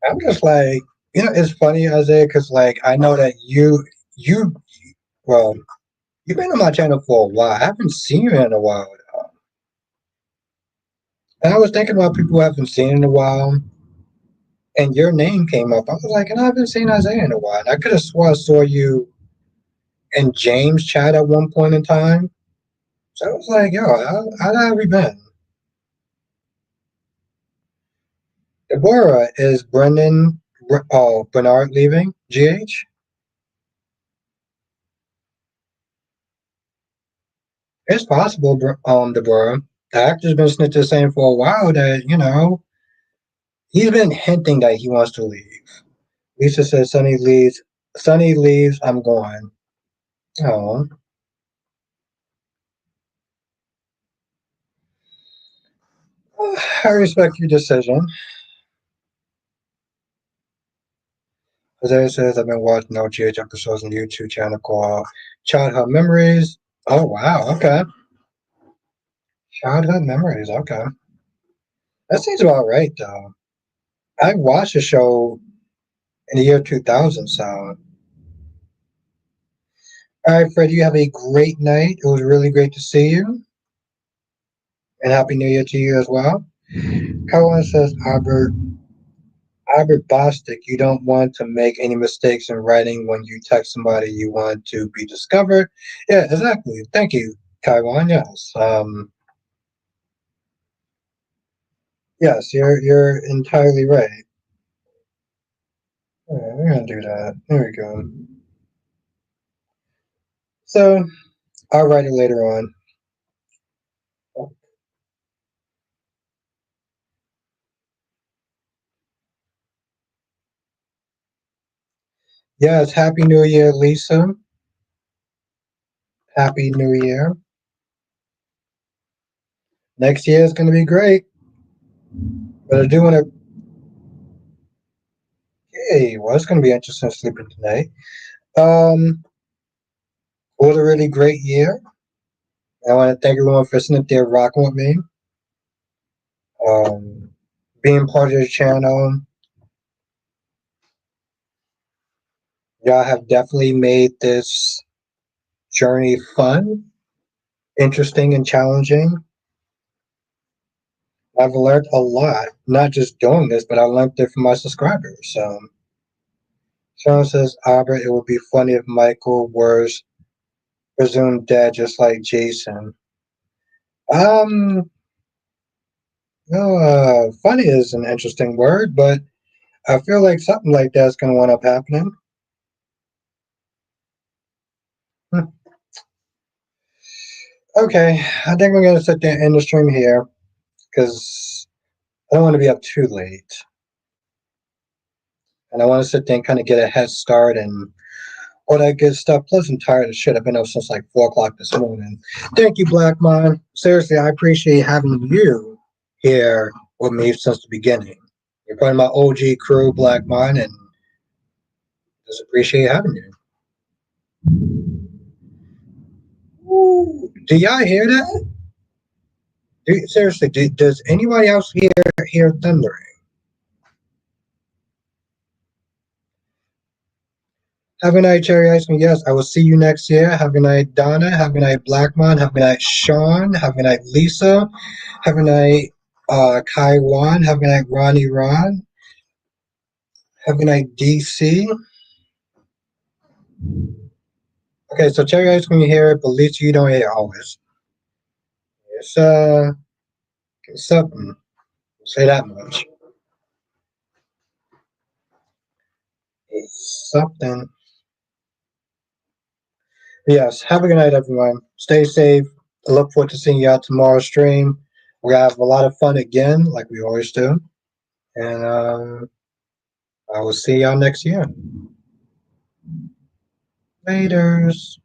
I'm just like, it's funny, Isaiah, because like I know that you, well, you've been on my channel for a while. I haven't seen you in a while. And I was thinking about people who I haven't seen in a while, and your name came up. I was like, and I haven't seen Isaiah in a while. And I could have swore I saw you in James' chat at one point in time. So I was like, yo, how have we been? Deborah, is Bernard leaving GH? It's possible, Deborah. The actor's been snitching saying for a while that, he's been hinting that he wants to leave. Lisa says Sonny leaves. Sonny leaves, I'm going. Oh. I respect your decision. Isaiah says I've been watching old GH episodes on the YouTube channel called Childhood Memories. Oh wow, okay. Childhood Memories, okay. That seems about right though. I watched the show in the year 2000, so. All right, Fred, you have a great night. It was really great to see you. And Happy New Year to you as well. Caroline says, Albert Bostic, you don't want to make any mistakes in writing when you text somebody you want to be discovered. Yeah, exactly. Thank you, Kaiwan. Yes. Yes, you're entirely right. Yeah, we're gonna do that. There we go. So I'll write it later on. Yes, Happy New Year, Lisa. Happy New Year. Next year is gonna be great. But I do want to. Hey, well, it's gonna be interesting sleeping tonight. It was a really great year. I want to thank everyone for sitting there rocking with me. Um, Being part of the channel. Y'all have definitely made this journey fun, interesting, and challenging. I've learned a lot, not just doing this, but I learned it from my subscribers. So, Sean says, Albert, it would be funny if Michael was presumed dead, just like Jason. Um, funny is an interesting word, but I feel like something like that's gonna wind up happening. Hmm. Okay, I think we're gonna sit there and end the stream here because I don't want to be up too late, and I want to sit there and kind of get a head start and all that good stuff. Plus, I'm tired of shit. I've been up since like 4 o'clock this morning. Thank you, Black Mind. Seriously, I appreciate having you here with me since the beginning. You're part of my OG crew, Black Mind, and just appreciate having you. Ooh, do y'all hear that? Seriously, does anybody else hear thundering? Have a night, Cherry Ice Cream. Yes, I will see you next year. Have a night, Donna. Have a night, Blackmon. Have a night, Sean. Have a night, Lisa. Have a night, Kai Wan. Have a night, Ronnie Ron. Have a night, DC. Okay, so Cherry Ice Cream you hear it, but Lisa you don't hear it always. It's it's something. Say that much. It's something. Yes, have a good night, everyone. Stay safe. I look forward to seeing you out tomorrow's stream. We have a lot of fun again, like we always do. And I will see y'all next year. Laters.